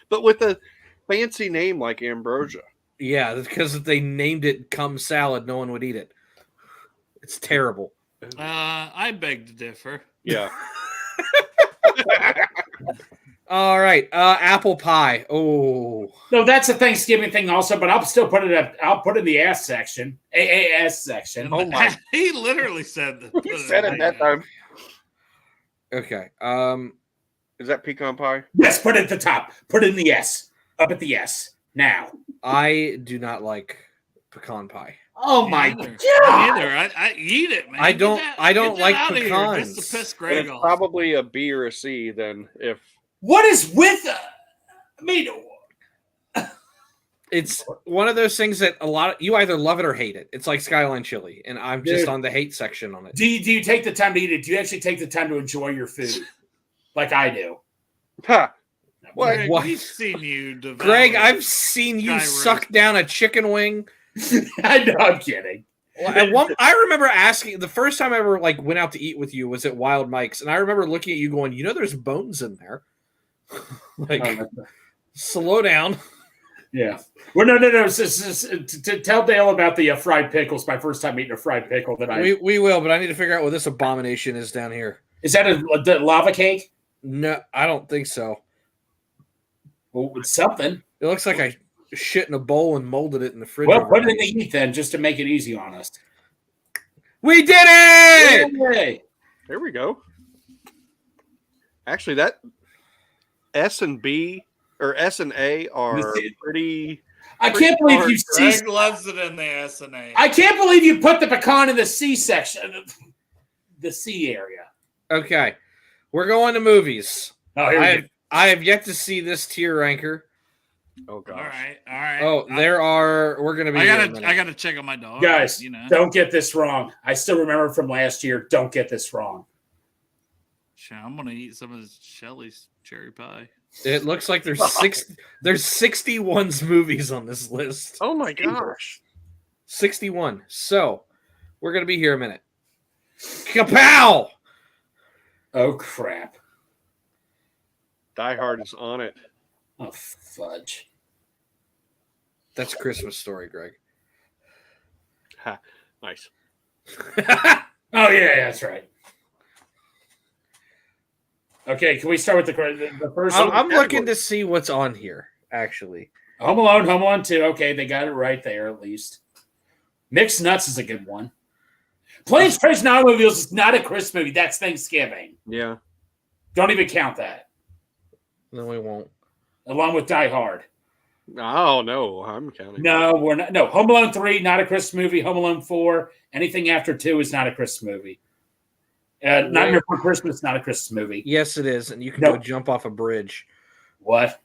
But with a fancy name like ambrosia. Yeah, because if they named it cum salad, no one would eat it. It's terrible. I beg to differ. Yeah. All right, apple pie. Oh, No, that's a Thanksgiving thing also, but I'll still put it up. I'll put it in the ass section. AAS section. Oh my. He literally said that. He said it that time. okay. Is that pecan pie? Yes, put it at the top. Put it in the S. Up at the S. Now. I do not like pecan pie. Oh my Neither. God. Neither. I eat it, man. I don't- I don't get that like out of here pecans. Just to piss And Greg it's off. probably a B or a C then if What is with I mean, It's one of those things that you either love it or hate it. It's like Skyline chili, and I'm just Dude. on the hate section on it. do you take the time to eat it? Do you actually take the time to enjoy your food? Like I do. ha, what? Greg, What? we've seen you devour. Greg, I've seen you Sky suck roast. down a chicken wing. I know, I'm kidding. I remember asking the first time I ever went out to eat with you was at Wild Mike's, and I remember looking at you going, "There's bones in there." Slow down. Yeah. Well, no. To tell Dale about the fried pickles. My first time eating a fried pickle. We will, but I need to figure out what this abomination is down here. Is that the lava cake? No, I don't think so. Well, it's something. It looks like I shit in a bowl and molded it in the fridge. Well, put it in the heat then, just to make it easy on us. We did it! Yay. There we go. Actually, that S and B or S and A are pretty. I can't believe you see. Greg loves it in the S&A. I can't believe you put the pecan in the C section, the C area. Okay, we're going to movies. Oh, here we go. I have yet to see this tier ranker. Oh All gosh. right. Oh, we're gonna be. I here in a gotta minute. I gotta check on my dog. Guys, you know. don't get this wrong. I still remember from last year. Don't get this wrong. I'm gonna eat some of Shelly's cherry pie. It looks like there's 61 movies on this list. Oh my gosh. 61. So We're going to be here a minute. Kapow! Oh, crap. Die Hard is on it. Oh, fudge. That's a Christmas Story, Greg. Ha, nice. Oh, yeah, that's right. Okay, can we start with the first one? I'm looking to see what's on here, actually. Home Alone 2. Okay, they got it right there at least. Mixed Nuts is a good one. Planes, Trains, and Automobiles is not a Christmas movie. That's Thanksgiving. Yeah. Don't even count that. No, we won't. Along with Die Hard. Oh, no, I'm counting. No, we're not. No, Home Alone 3, not a Christmas movie. Home Alone 4, anything after 2 is not a Christmas movie. Nightmare Before Christmas, not a Christmas movie. Yes, it is, and you can go jump off a bridge. What?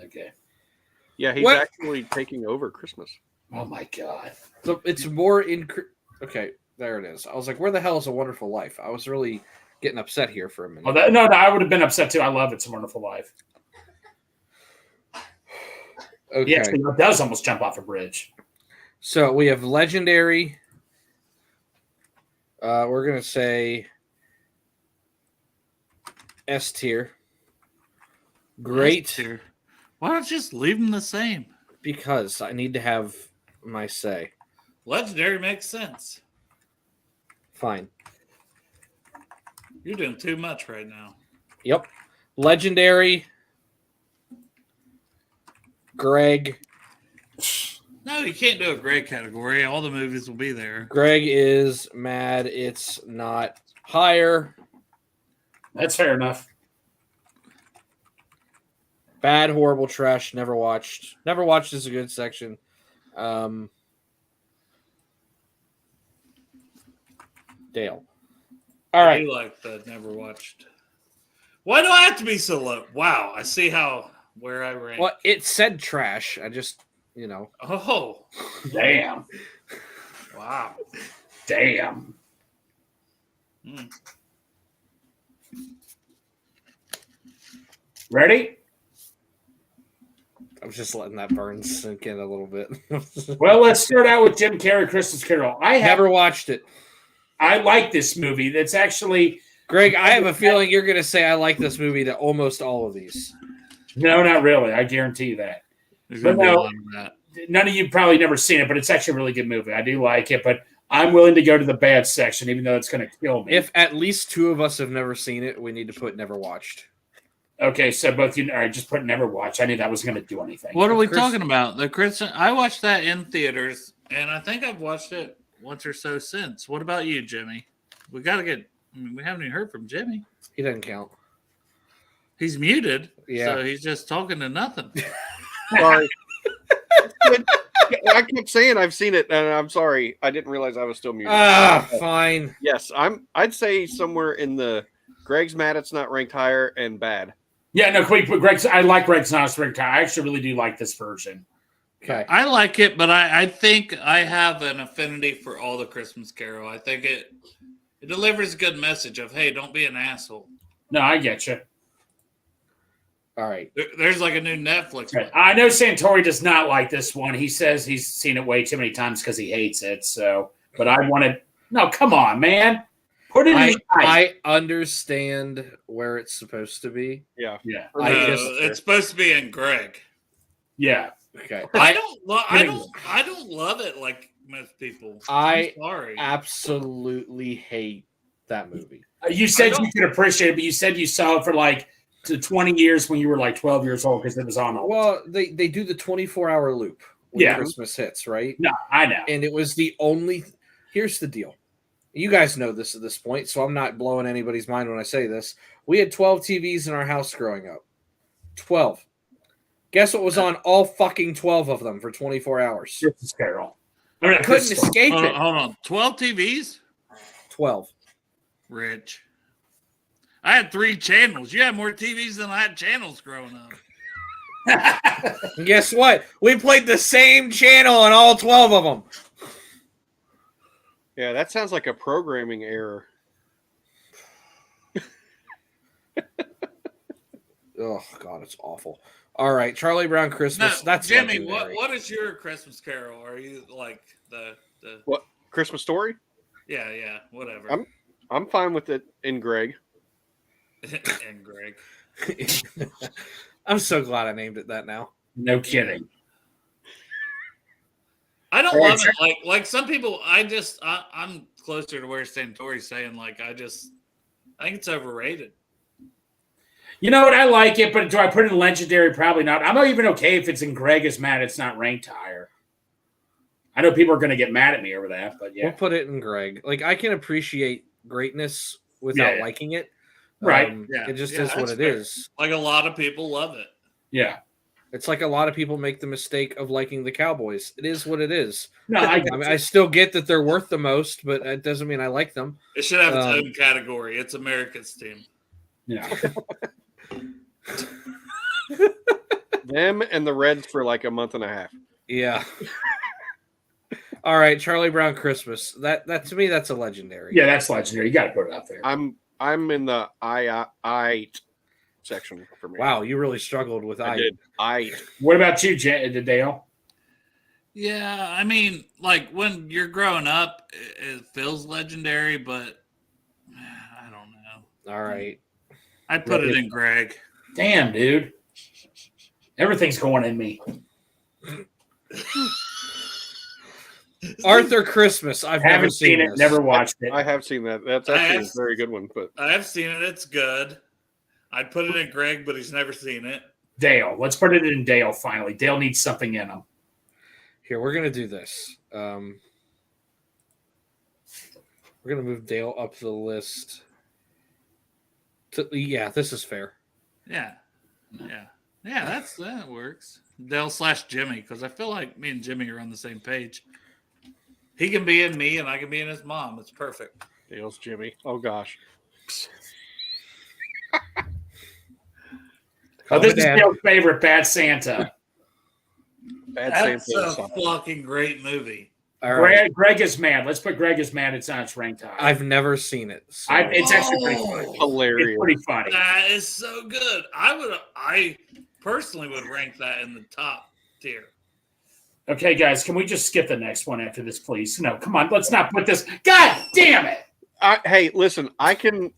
Okay. Yeah, he's actually taking over Christmas. Oh, my God. So it's more okay, there it is. I was like, where the hell is A Wonderful Life? I was really getting upset here for a minute. Oh, no, I would have been upset, too. I love It's a Wonderful Life. Okay. Yes, it does almost jump off a bridge. So we have Legendary. We're going to say S tier. Great. S-tier. Why don't you just leave them the same? Because I need to have my say. Legendary makes sense. Fine. You're doing too much right now. Yep. Legendary. Greg. No, you can't do a Greg category. All the movies will be there. Greg is mad it's not higher. That's fair enough. Bad, horrible, trash, never watched. Never watched is a good section. Dale. All right. I do like the never watched. Why do I have to be so low? Wow, I see where I rank. Well, it said trash. I just, Oh. Damn. Wow. Damn. Ready? I'm just letting that burn sink in a little bit. Well, let's start out with Jim Carrey, Christmas Carol. I never watched it. I like this movie. That's actually Greg, I have a feeling you're going to say I like this movie to almost all of these. No, not really. I guarantee you that. But no, none of you probably never seen it, but it's actually a really good movie. I do like it, but I'm willing to go to the bad section, even though it's going to kill me. If at least two of us have never seen it, we need to put never watched. Okay, so both you all right, just put never watch. I knew that wasn't going to do anything. What are we talking about? The Christian. I watched that in theaters, and I think I've watched it once or so since. What about you, Jimmy? We got to get. We haven't even heard from Jimmy. He doesn't count. He's muted, yeah. So he's just talking to nothing. Sorry. I keep saying I've seen it, and I'm sorry. I didn't realize I was still muted. Fine. Yes, I'd say somewhere in the Greg's mad it's not ranked higher and bad. Yeah, no, quick, but Greg's. I like Greg's not ranked higher. I actually really do like this version. Okay, I like it, but I think I have an affinity for all the Christmas Carol. I think it delivers a good message of, hey, don't be an asshole. No, I get you. All right. There's like a new Netflix one. I know Santori does not like this one. He says he's seen it way too many times because he hates it. So, but I wanted no. Come on, man. Put it in. I understand where it's supposed to be. Yeah. Yeah. It's supposed to be in Greg. Yeah. Okay. I don't love it like most people. I'm sorry. Absolutely hate that movie. You said you could appreciate it, but you said you saw it for like 20 years when you were like 12 years old because it was on. Well, they do the 24-hour loop when Christmas hits, right? No, I know. And it was the only. Here's the deal. You guys know this at this point, so I'm not blowing anybody's mind when I say this. We had 12 TVs in our house growing up. 12. Guess what was on all fucking 12 of them for 24 hours? Christmas Carol. I couldn't escape it. Hold on. 12 TVs? 12. Rich. I had 3 channels. You had more TVs than I had channels growing up. And guess what? We played the same channel on all 12 of them. Yeah, that sounds like a programming error. Oh, God, it's awful. All right, Charlie Brown Christmas. No, That's Jimmy. legendary. What is your Christmas Carol? Are you like the What Christmas Story? Yeah, whatever. I'm fine with it in Greg. And Greg. I'm so glad I named it that now. No kidding. I don't love it. Like some people, I'm closer to where Santori's saying. Like I think it's overrated. You know what? I like it, but do I put it in legendary? Probably not. I'm not even okay if it's in Greg is mad it's not ranked higher. I know people are going to get mad at me over that, but yeah. We'll put it in Greg. Like I can appreciate greatness without liking it. Right. It just is what it is. Like a lot of people love it. Yeah. It's like a lot of people make the mistake of liking the Cowboys. It is what it is. No, I still get that they're worth the most, but it doesn't mean I like them. It should have its own category. It's America's team. Yeah. Them and the Reds for like a month and a half. Yeah. All right, Charlie Brown Christmas. That to me, that's a legendary. Yeah, that's legendary. You got to put it up there. I'm in the I section for me. Wow, you really struggled with I did. What about you, Dale? Yeah, I mean, like when you're growing up, it feels legendary, but I don't know. All right. I'd put it in Greg. Damn, dude. Everything's going in me. Arthur Christmas. I've never seen it. this. Never watched it. I have seen that. That's actually a very good one. But I have seen it. It's good. I'd put it in Greg, but he's never seen it. Dale. Let's put it in Dale finally. Dale needs something in him. Here, we're going to do this. We're going to move Dale up the list. Yeah, this is fair. Yeah, that works. Dale / Jimmy, because I feel like me and Jimmy are on the same page. He can be in me, and I can be in his mom. It's perfect. Dale's Jimmy. Oh gosh. This is Dale's favorite, Bad Santa. That's a fucking great movie. All right. Greg is mad. Let's put Greg is mad. It's on its ranked high. I've never seen it. So. It's actually pretty funny. Hilarious. It's pretty funny. That is so good. I personally would rank that in the top tier. Okay, guys, can we just skip the next one after this, please? No, come on. Let's not put this. God damn it. Hey, listen, I can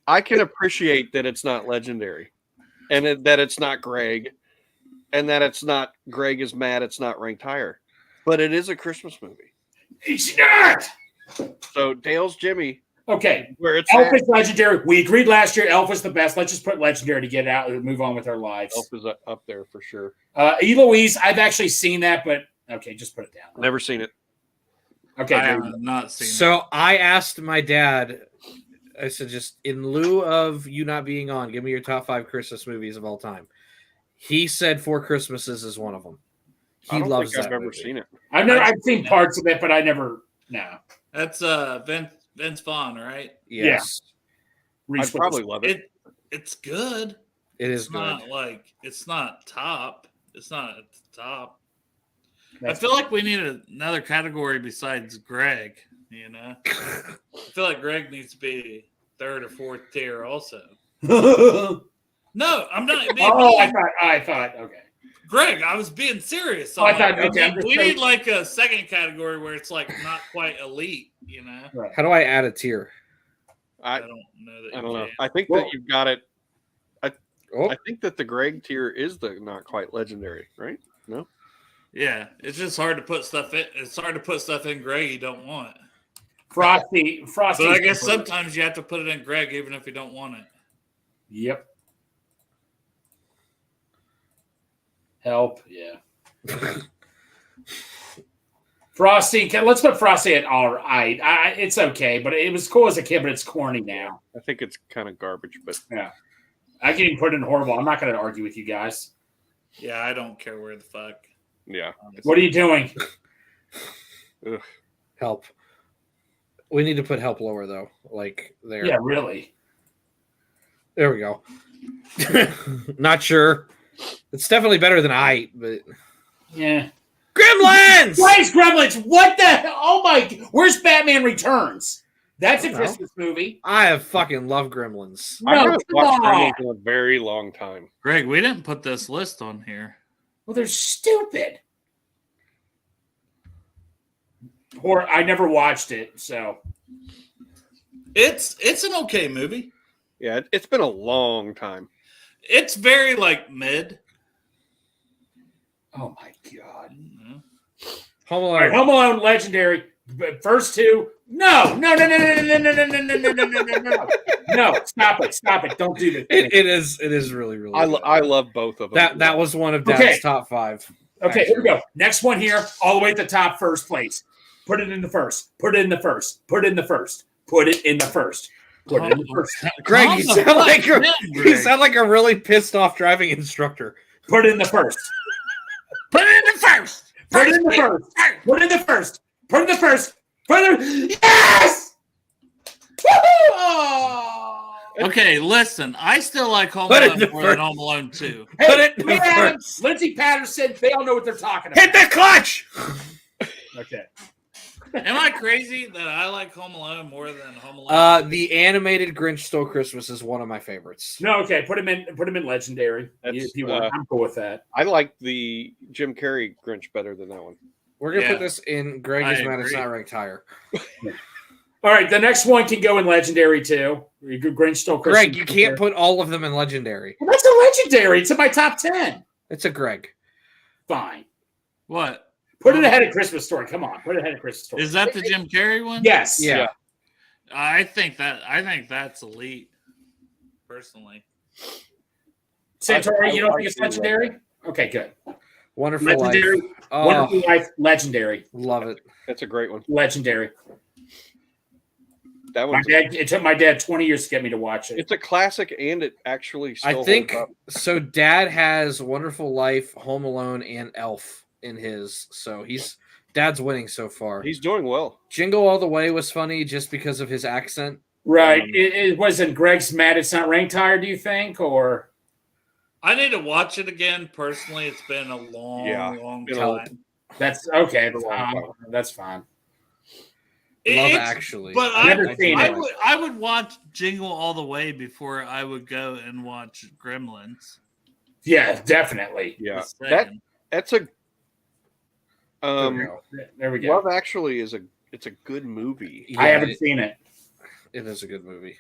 appreciate that it's not legendary and that it's not Greg and that it's not Greg is mad it's not ranked higher. But it is a Christmas movie. It's not. So Dale's Jimmy. Okay. Where it's Elf is legendary. We agreed last year Elf was the best. Let's just put legendary to get out and move on with our lives. Elf is up there for sure. Eloise, I've actually seen that, but okay, just put it down. Never seen it. Okay. I have not seen it. So I asked my dad, I said, just in lieu of you not being on, give me your top 5 Christmas movies of all time. He said 4 Christmases is one of them. He loves that. I've ever movie. seen it. I've seen parts of it, but I never. No. That's Vince Vaughn, right? Yes. Yeah. I'd probably love it. It's good. It is it's good. It's not top. It's not at the top. That's I feel like we need another category besides Greg. You know, I feel like Greg needs to be 3rd or 4th tier also. No, I'm not. I thought. Okay. Greg, I was being serious. I thought, we need like a second category where it's like not quite elite, you know? Right. How do I add a tier? I don't know that. I don't know. I think that you've got it. I think that the Greg tier is the not quite legendary, right? No? Yeah, it's just hard to put stuff in. It's hard to put stuff in Greg you don't want. Frosty. But I guess sometimes you have to put it in Greg even if you don't want it. Yep. Help, yeah. Frosty, let's put Frosty at all right. It's okay, but it was cool as a kid, but it's corny now. I think it's kind of garbage, but yeah. I can even put it in horrible. I'm not going to argue with you guys. Yeah, I don't care where the fuck. Yeah. Honestly. What are you doing? Help. We need to put help lower, though. Like there. Yeah, really. There we go. Not sure. It's definitely better than but yeah. Gremlins! Why is Gremlins? What the hell? Oh my! Where's Batman Returns? That's a Christmas movie. I have fucking love Gremlins. I haven't watched Gremlins in a very long time. Greg, we didn't put this list on here. Well, they're stupid. Or I never watched it, so It's an okay movie. Yeah, it's been a long time. It's very like mid. oh my god. Home All right, Alone. Home Alone, legendary. But first two, no, stop it, don't do this. It is really really. good. I love both of them. That was one of Dad's Okay. top 5. Okay, here we go. Next one here, all the way at the top, first place. Put it in the first. Put it in the first. Put it in the first. Put it in the first. Put it in the first. Greg, Calm you the sound fuck like down, you Greg. sound like a really pissed off driving instructor. Put it in the first. Put it in the first. Put it in the first. Put it in the first. Put it in the first. Put it in the yes. Woo-hoo! Oh. Okay, listen. I still like Home Put it Alone in the more than first. Home Alone 2. Put it in the Hey, Adam, first. Lindsay Patterson, they all know what they're talking about. Hit the clutch. Okay. Am I crazy that I like Home Alone more than Home Alone? The animated Grinch Stole Christmas is one of my favorites. No, okay. Put him in legendary. If you want, I'm cool with that. I like the Jim Carrey Grinch better than that one. We're gonna Yeah. put this in Greg I is mad it's agree. not ranked higher. All right, the next one can go in legendary too. Grinch Stole Christmas. Greg, you can't put all of them in legendary. Well, that's a legendary. It's in my top 10. It's a Greg. Fine. What? Put it ahead of Christmas Story. Come on, put it ahead of Christmas Story. Is that the Jim Carrey one? Yes. Yeah. I think that's elite, personally. Santori, you don't I think it's do like legendary? Okay, good. Wonderful Legendary. Life. Oh, Wonderful Life, legendary. love it. That's a great one. Legendary. That My one. dad. It took my dad 20 years to get me to watch it. It's a classic, and it actually still I think holds up. so. Dad has Wonderful Life, Home Alone, and Elf in his. So Dad's winning so far. He's doing well. Jingle All the Way was funny just because of his accent. Right. It wasn't Greg's mad it's not ranked higher, do you think? Or I need to watch it again. Personally, it's been a long, Yeah, long been a- time. that's okay. It's a long time. That's fine. Love It's- Actually. But Never seen it. I would watch Jingle All the Way before I would go and watch Gremlins. Yeah, definitely. Yeah, Just saying. that's a. There we go. Love Actually is it's a good movie. Yeah, I haven't seen it. It is a good movie.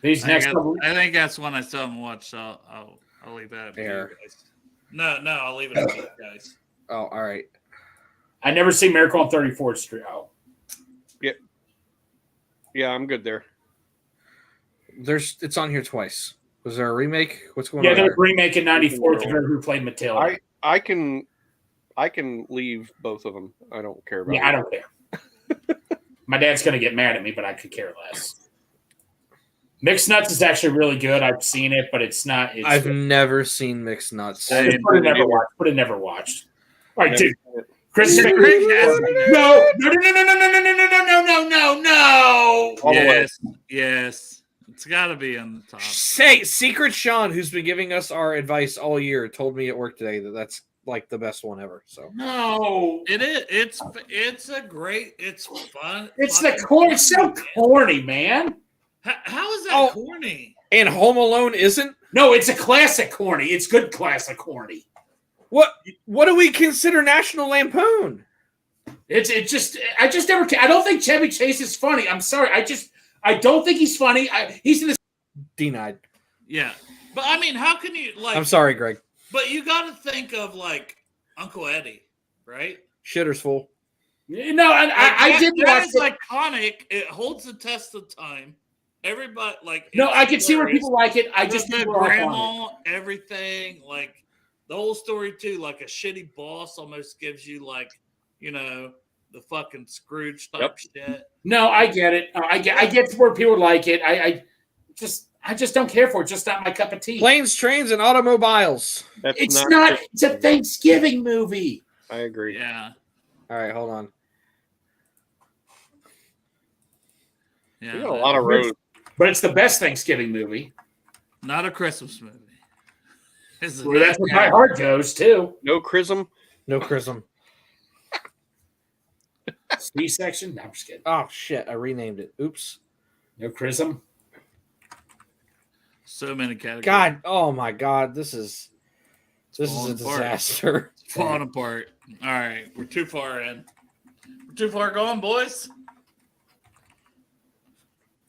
These I next think, couple. I think that's one I still haven't watched. So I'll leave that up to you There. guys. No, I'll leave it up to you guys. Oh, all right. I never seen Miracle on 34th Street. Oh, Yeah, I'm good there. It's on here twice. Was there a remake? What's going yeah, on? there's There? a remake in '94 to who played Matilda. I can leave both of them. I don't care about. Yeah, I don't care. My dad's gonna get mad at me, but I could care less. Mixed Nuts is actually really good. I've seen it, but it's not. It's I've never seen Mixed Nuts. put it never watched. Put it never watched. All right, dude. Chris, Greg has- no. All the way. Yes. It's got to be on the top. Say, Secret Sean, who's been giving us our advice all year, told me at work today that that's like the best one ever. So No. It is. It's a great. It's fun. It's fucking the corny. It's so corny, man. How is that Oh. corny? and Home Alone isn't. No, it's a classic corny. It's good classic corny. What do we consider National Lampoon? It's just I just never. I don't think Chevy Chase is funny. I'm sorry. I don't think he's funny. He's in this. Denied. Yeah, but I mean, how can you like? I'm sorry, Greg. But you got to think of like Uncle Eddie, right? Shitter's full. No, I did That watch is it. iconic. It holds the test of time. Everybody like. No, it's I can see where hilarious. people like it. I The just people are on it. grandma, everything like the whole story too. Like a shitty boss almost gives you like the fucking Scrooge type shit. No, I get it. I get where people like it. I just don't care for it. Just not my cup of tea. Planes, Trains, and Automobiles. That's It's not. Christmas It's a movie. Thanksgiving movie. I agree. Yeah, All right, hold on. yeah. We got a lot of roads. But it's the best Thanksgiving movie. Not a Christmas movie. Is it? Where that's where my heart goes too. No chrism. No Chrism. C-section? No, I'm just kidding. Oh shit! I renamed it. Oops. No chrism. So many categories. God. Oh my God. This is This is a disaster. It's falling apart. All right, we're too far in. We're too far gone, boys.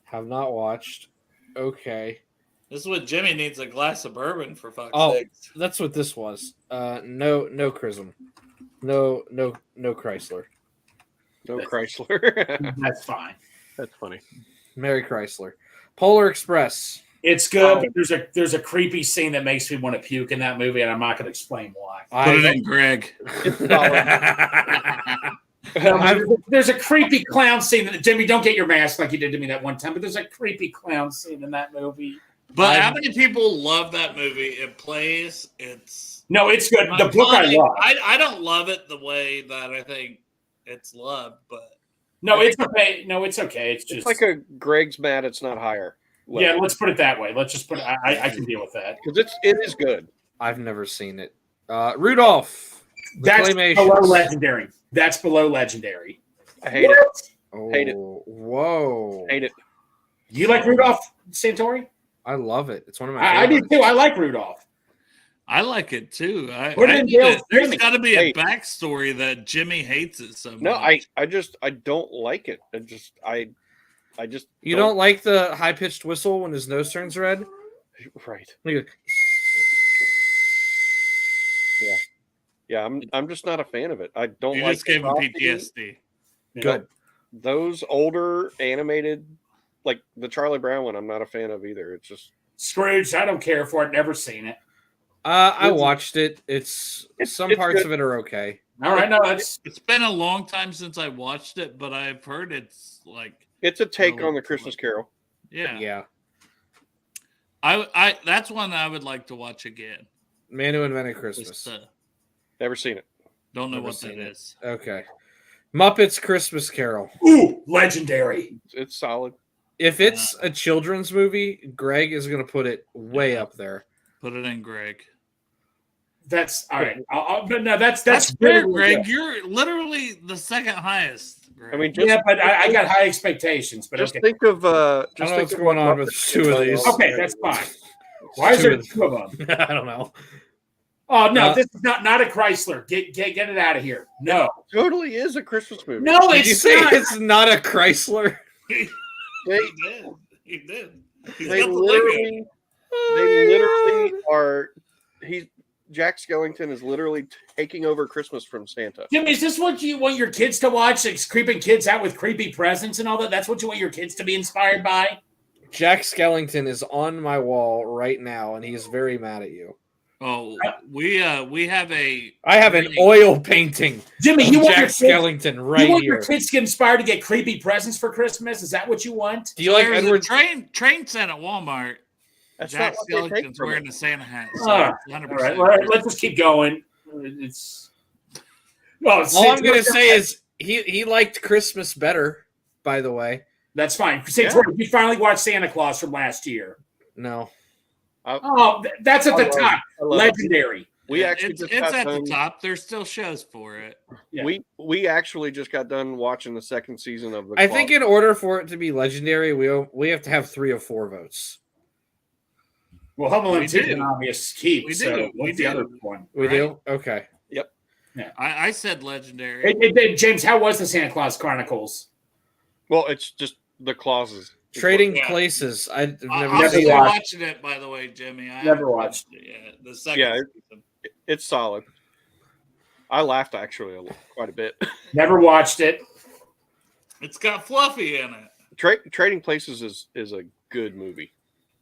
Have not watched. Okay. This is what Jimmy needs, a glass of bourbon, for fuck's Oh, sakes. that's what this was. No Chrism. No Chrysler. No Chrysler. That's fine. That's funny. Mary Chrysler. Polar Express. It's good, but there's a creepy scene that makes me want to puke in that movie, and I'm not going to explain why. Put it in, Greg. There's a creepy clown scene. Jimmy, don't get your mask like you did to me that one time, but there's a creepy clown scene in that movie. But how many people love that movie? It plays. It's good. The book I love. I don't love it the way that I think it's loved, but no, it's okay. No, it's okay. It's just like a Greg's mad it's not higher. Well, yeah, let's put it that way. Let's just put it. I can deal with that because it is good. I've never seen it. Rudolph. That's below legendary. That's below legendary. I hate it. Hate it. Whoa. Hate it. You like Rudolph, Santori? I love it. It's one of my I do too. I like Rudolph. I like it too. There's got to be a backstory that Jimmy hates it so much. No, I don't like it. I just You don't like the high pitched whistle when his nose turns red? Right. Yeah. Yeah, I'm just not a fan of it. I don't You like just gave him PTSD. Good. Those older animated, like the Charlie Brown one, I'm not a fan of either. It's just Scrooge. I don't care for it. Never seen it. I watched it. It's some parts good. of it are okay. All right, no, it's been a long time since I watched it, but I've heard it's like it's a take on the Christmas Carol. Yeah. Yeah. I that's one I would like to watch again. Man Who Invented Christmas. Just, Never seen it. Don't know Never what that seen it. is. Okay. Muppets Christmas Carol. Ooh, legendary. It's solid. If it's a children's movie, Greg is going to put it way up there. Put it in, Greg. That's all right. But no, that's fair, really Greg. good. You're literally the second highest. Greg. I mean, Yeah, but I got high expectations. But just okay. think of I don't know what's going on with two of these. Okay, that's fine. Why is there two of them? I don't know. Oh no, this is not a Chrysler. Get it out of here. No, totally is a Christmas movie. no, Did you it's say not. it's not a Chrysler? He did. He did. He's They got the literally, they literally are. Jack Skellington is literally taking over Christmas from Santa. Jimmy, is this what you want your kids to watch? Like creeping kids out with creepy presents and all that? That's what you want your kids to be inspired by? Jack Skellington is on my wall right now, and he's very mad at you. Oh, we have a. I have an oil painting. Jimmy, of you want Jack your kids, Skellington right you want here. your kids to get inspired to get creepy presents for Christmas? Is that what you want? Do you like There's Edward? a train set at Walmart. That's Jack not what they take Skellington's from wearing it. a Santa hat. So All 100%. right, let's just keep going. It's well. All I'm going to say is he liked Christmas better, by the way. that's fine. We finally watched Santa Claus from last year. No. Oh, that's at the top. I love it. Legendary. We actually it's just at got the done. top. There's still shows for it. Yeah. We actually just got done watching the second season of the. I think in order for it to be legendary, we have to have 3 of 4 votes. Well, Home Alone We 2 is do. an obvious keep. We So do. what's We the do. other one? We Right. do? Okay. I said legendary. Hey, James, how was the Santa Claus Chronicles? Well, it's just the clauses. Trading Yeah. places. I've never I'm never seen still watched. watching it, by the way, Jimmy. I Never haven't watched. it. Yeah, the second Yeah, season. It's solid. I laughed actually quite a bit. Never watched it. It's got Fluffy in it. Trading Places is a good movie.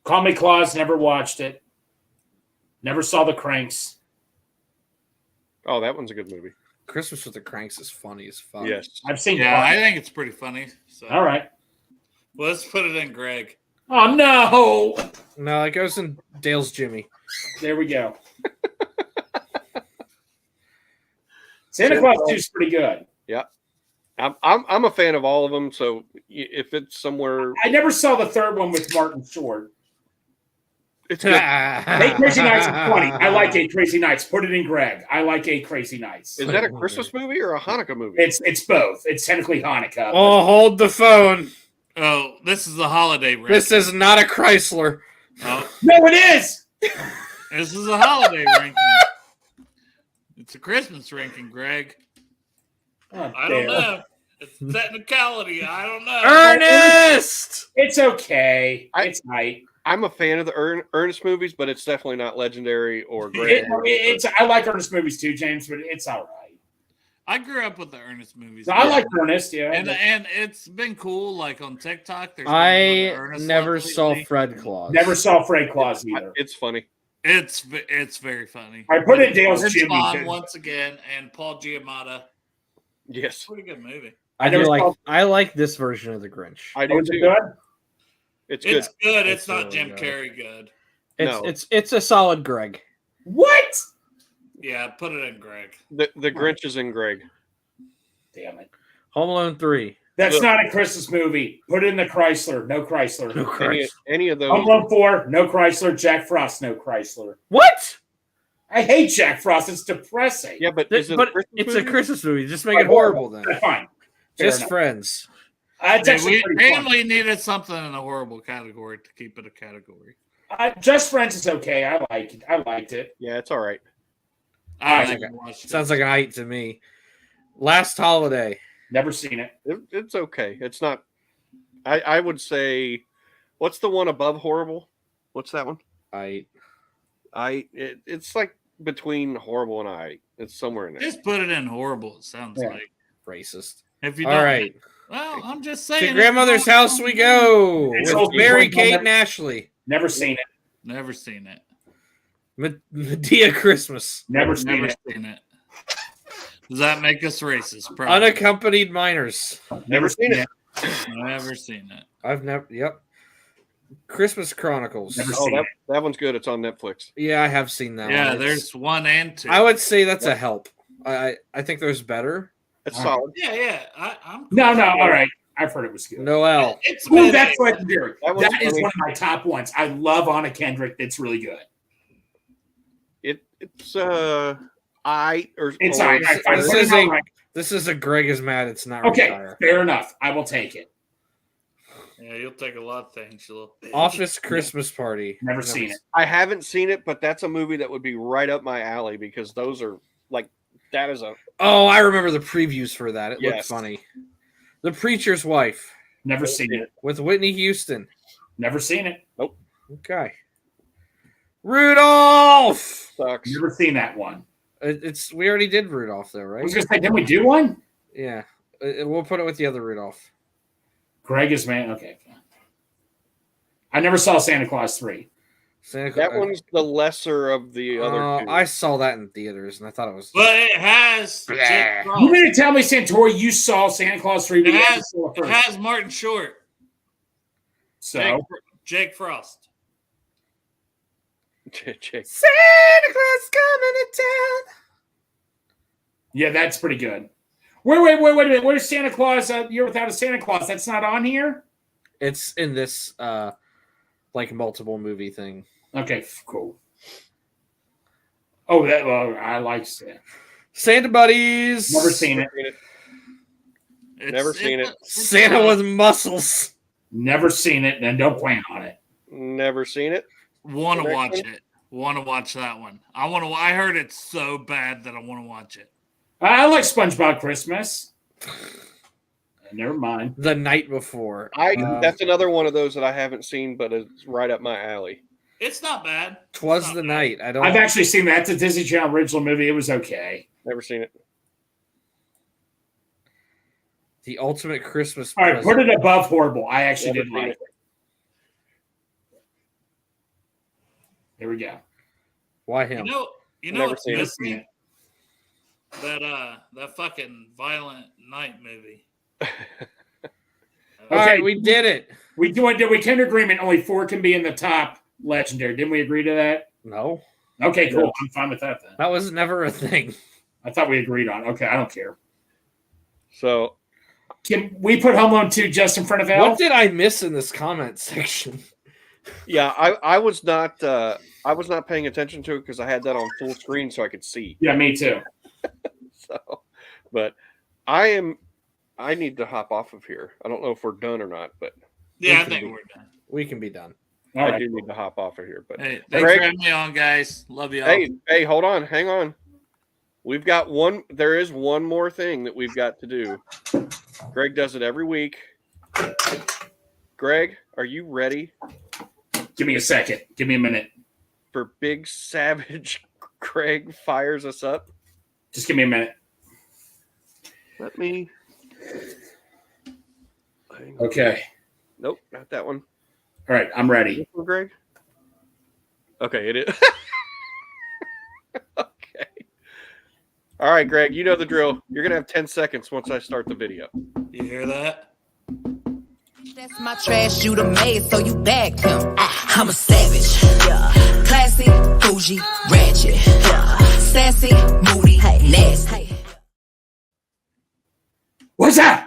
Call Me Claus, never watched it. Never saw The Cranks. Oh, that one's a good movie. Christmas with the Cranks is funny as fuck. Yes. I've seen Yeah, one. I think it's pretty funny. So All right. well, let's put it in, Greg. Oh, no. No, it goes in Dale's Jimmy. There we go. Santa Claus 2 is pretty good. Yeah. I'm a fan of all of them. So if it's somewhere, I never saw the third one with Martin Short. it's good. Eight Crazy Nights is 20. I like Eight Crazy Nights. Put it in Greg. I like Eight Crazy Nights. Is that a Christmas movie or a Hanukkah movie? It's both. It's technically Hanukkah. Oh, hold the phone. Oh, this is the holiday ranking. This is not a Chrysler. Oh, No, it is. this is a holiday ranking. It's a Christmas ranking, Greg. Oh, I don't damn. know. It's a technicality. I don't know. Ernest! It's okay. I- It's right. I'm a fan of the Ernest movies, but it's definitely not legendary or great. I like Ernest movies too, James, but it's all right. I grew up with the Ernest movies. No, I like Ernest, yeah. And it's been cool. Like on TikTok, there's been I a lot of Ernest never love saw lately. Fred Claus. Never saw Fred Claus either. It's funny. It's very funny. I put it in Dale's Vince Jimmy. Vaughn too. once again, and Paul Giamatti. Yes, Pretty good movie. I never do like. saw- I like this version of the Grinch. I do Was it too. good? It's good. It's good. It's It's not really Jim good. Carrey good. It's a solid Greg. What? Yeah, put it in, Greg. The Grinch is in Greg. Damn it. Home Alone 3. That's not a Christmas movie. Put it in the Chrysler. No Chrysler. No Christ. Any of those. Home Alone 4, no Chrysler. Jack Frost, no Chrysler. What? I hate Jack Frost. It's depressing. Yeah, but is it But a Christmas it's movie? a Christmas movie. Just make it horrible then. Fine. Fair Just enough. Friends. It's actually pretty fun. Family needed something in a horrible category to keep it a category. Just Friends is okay. I like it. I liked it. Yeah, it's all right. I Sounds haven't watched it. Sounds like an 8 to me. Last Holiday. Never seen it. It's okay. It's not. I would say, what's the one above horrible? What's that one? 8. It's like between horrible and I. It's somewhere in there. Just put it in horrible. It sounds Yeah. like. Racist. If you All don't, right. well, I'm just saying. To grandmother's house we go It's with okay. Mary Never- Kate and Ashley. Never seen it. Never seen it. Medea Christmas. Never seen Never it. seen it. Does that make us racist? Probably. Unaccompanied minors. Never seen it. Never seen it. I've never. Yep. Christmas Chronicles. Never Oh, seen it. that one's good. It's on Netflix. Yeah, I have seen that. Yeah, one. there's 1 and 2. I would say that's a help. I think there's better. It's All solid. Yeah. I'm. No, all right. I've heard it was good. Noel. It's Ooh, been- that's legendary. That one's That is funny. one of my top ones. I love Anna Kendrick. It's really good. It's I or It's or- all right. I This put it is on a- my- This is a Greg is mad. It's not Okay, retire. fair enough. I will take it. Yeah, you'll take a lot of things. Office Christmas Party. Never seen it. I haven't seen it, but that's a movie that would be right up my alley because those are like that is a Oh, I remember the previews for that. It looked Yes. funny. The Preacher's Wife Never seen it. with Whitney Houston. Never seen it. Okay. Rudolph. sucks. Never seen that one. It's we already did Rudolph though, I right? was gonna say, didn't we do one? Yeah. We'll put it with the other Rudolph. Greg is man. Okay. I never saw Santa Claus 3. Santa That one's the lesser of the other two. I saw that in theaters and I thought it was. But it has. Jake You Frost. mean to tell me, Santori, you saw Santa Claus 3? It but you has, never saw it first? has Martin Short. So Jake Frost. Chick. Santa Claus coming to town. yeah, that's pretty good. Wait a minute. Where's Santa Claus? Year Without a Santa Claus. That's not on here. It's in this like multiple movie thing. Okay, cool. Oh, I like Santa. Santa Buddies. Never seen it. Never seen it. Santa with muscles. Never seen it, and don't plan on it. Never seen it. Want to Next watch one? it. Want to watch that one. I heard it's so bad that I want to watch it. I like SpongeBob Christmas. Never mind. The Night Before. That's another one of those that I haven't seen, but it's right up my alley. It's not bad. Twas It's the not bad. Night. I don't. I've actually seen that. It's a Disney Channel original movie. It was okay. Never seen it. The Ultimate Christmas All right, Present. put it above horrible. I actually Never did seen like it. it. There we go. Why You him? know Never what's seen it. missing? That fucking Violent Night movie. All Okay. right, we did it. We came to agreement. Only 4 can be in the top legendary. Didn't we agree to that? No, Okay, cool. I'm fine with that then. that was never a thing. I thought we agreed on. Okay, I don't care. So Can we put Home Alone 2 just in front of Elf? What did I miss in this comment section? yeah, I was not paying attention to it because I had that on full screen so I could see. Yeah, me too. So, but I need to hop off of here. I don't know if we're done or not, but Yeah, I can think be. we're done. We can be done. All I right. do need to hop off of here. But Hey, thanks Greg- for having me on, guys. Love you all. hey, hold on, hang on. We've got one. There is one more thing that we've got to do. Greg does it every week. Greg, are you ready? Give me a second. Give me a minute. For Big Savage Greg fires us up? Just give me a minute. Let me. Okay. Nope, not that one. All right, I'm ready. This one, Greg? Okay, it is. Okay. All right, Greg, you know the drill. You're going to have 10 seconds once I start the video. You hear that? That's my trash you done made, so you bagged him. I'm a savage. Classy, bougie, ratchet. Sassy, moody, nasty. What's that?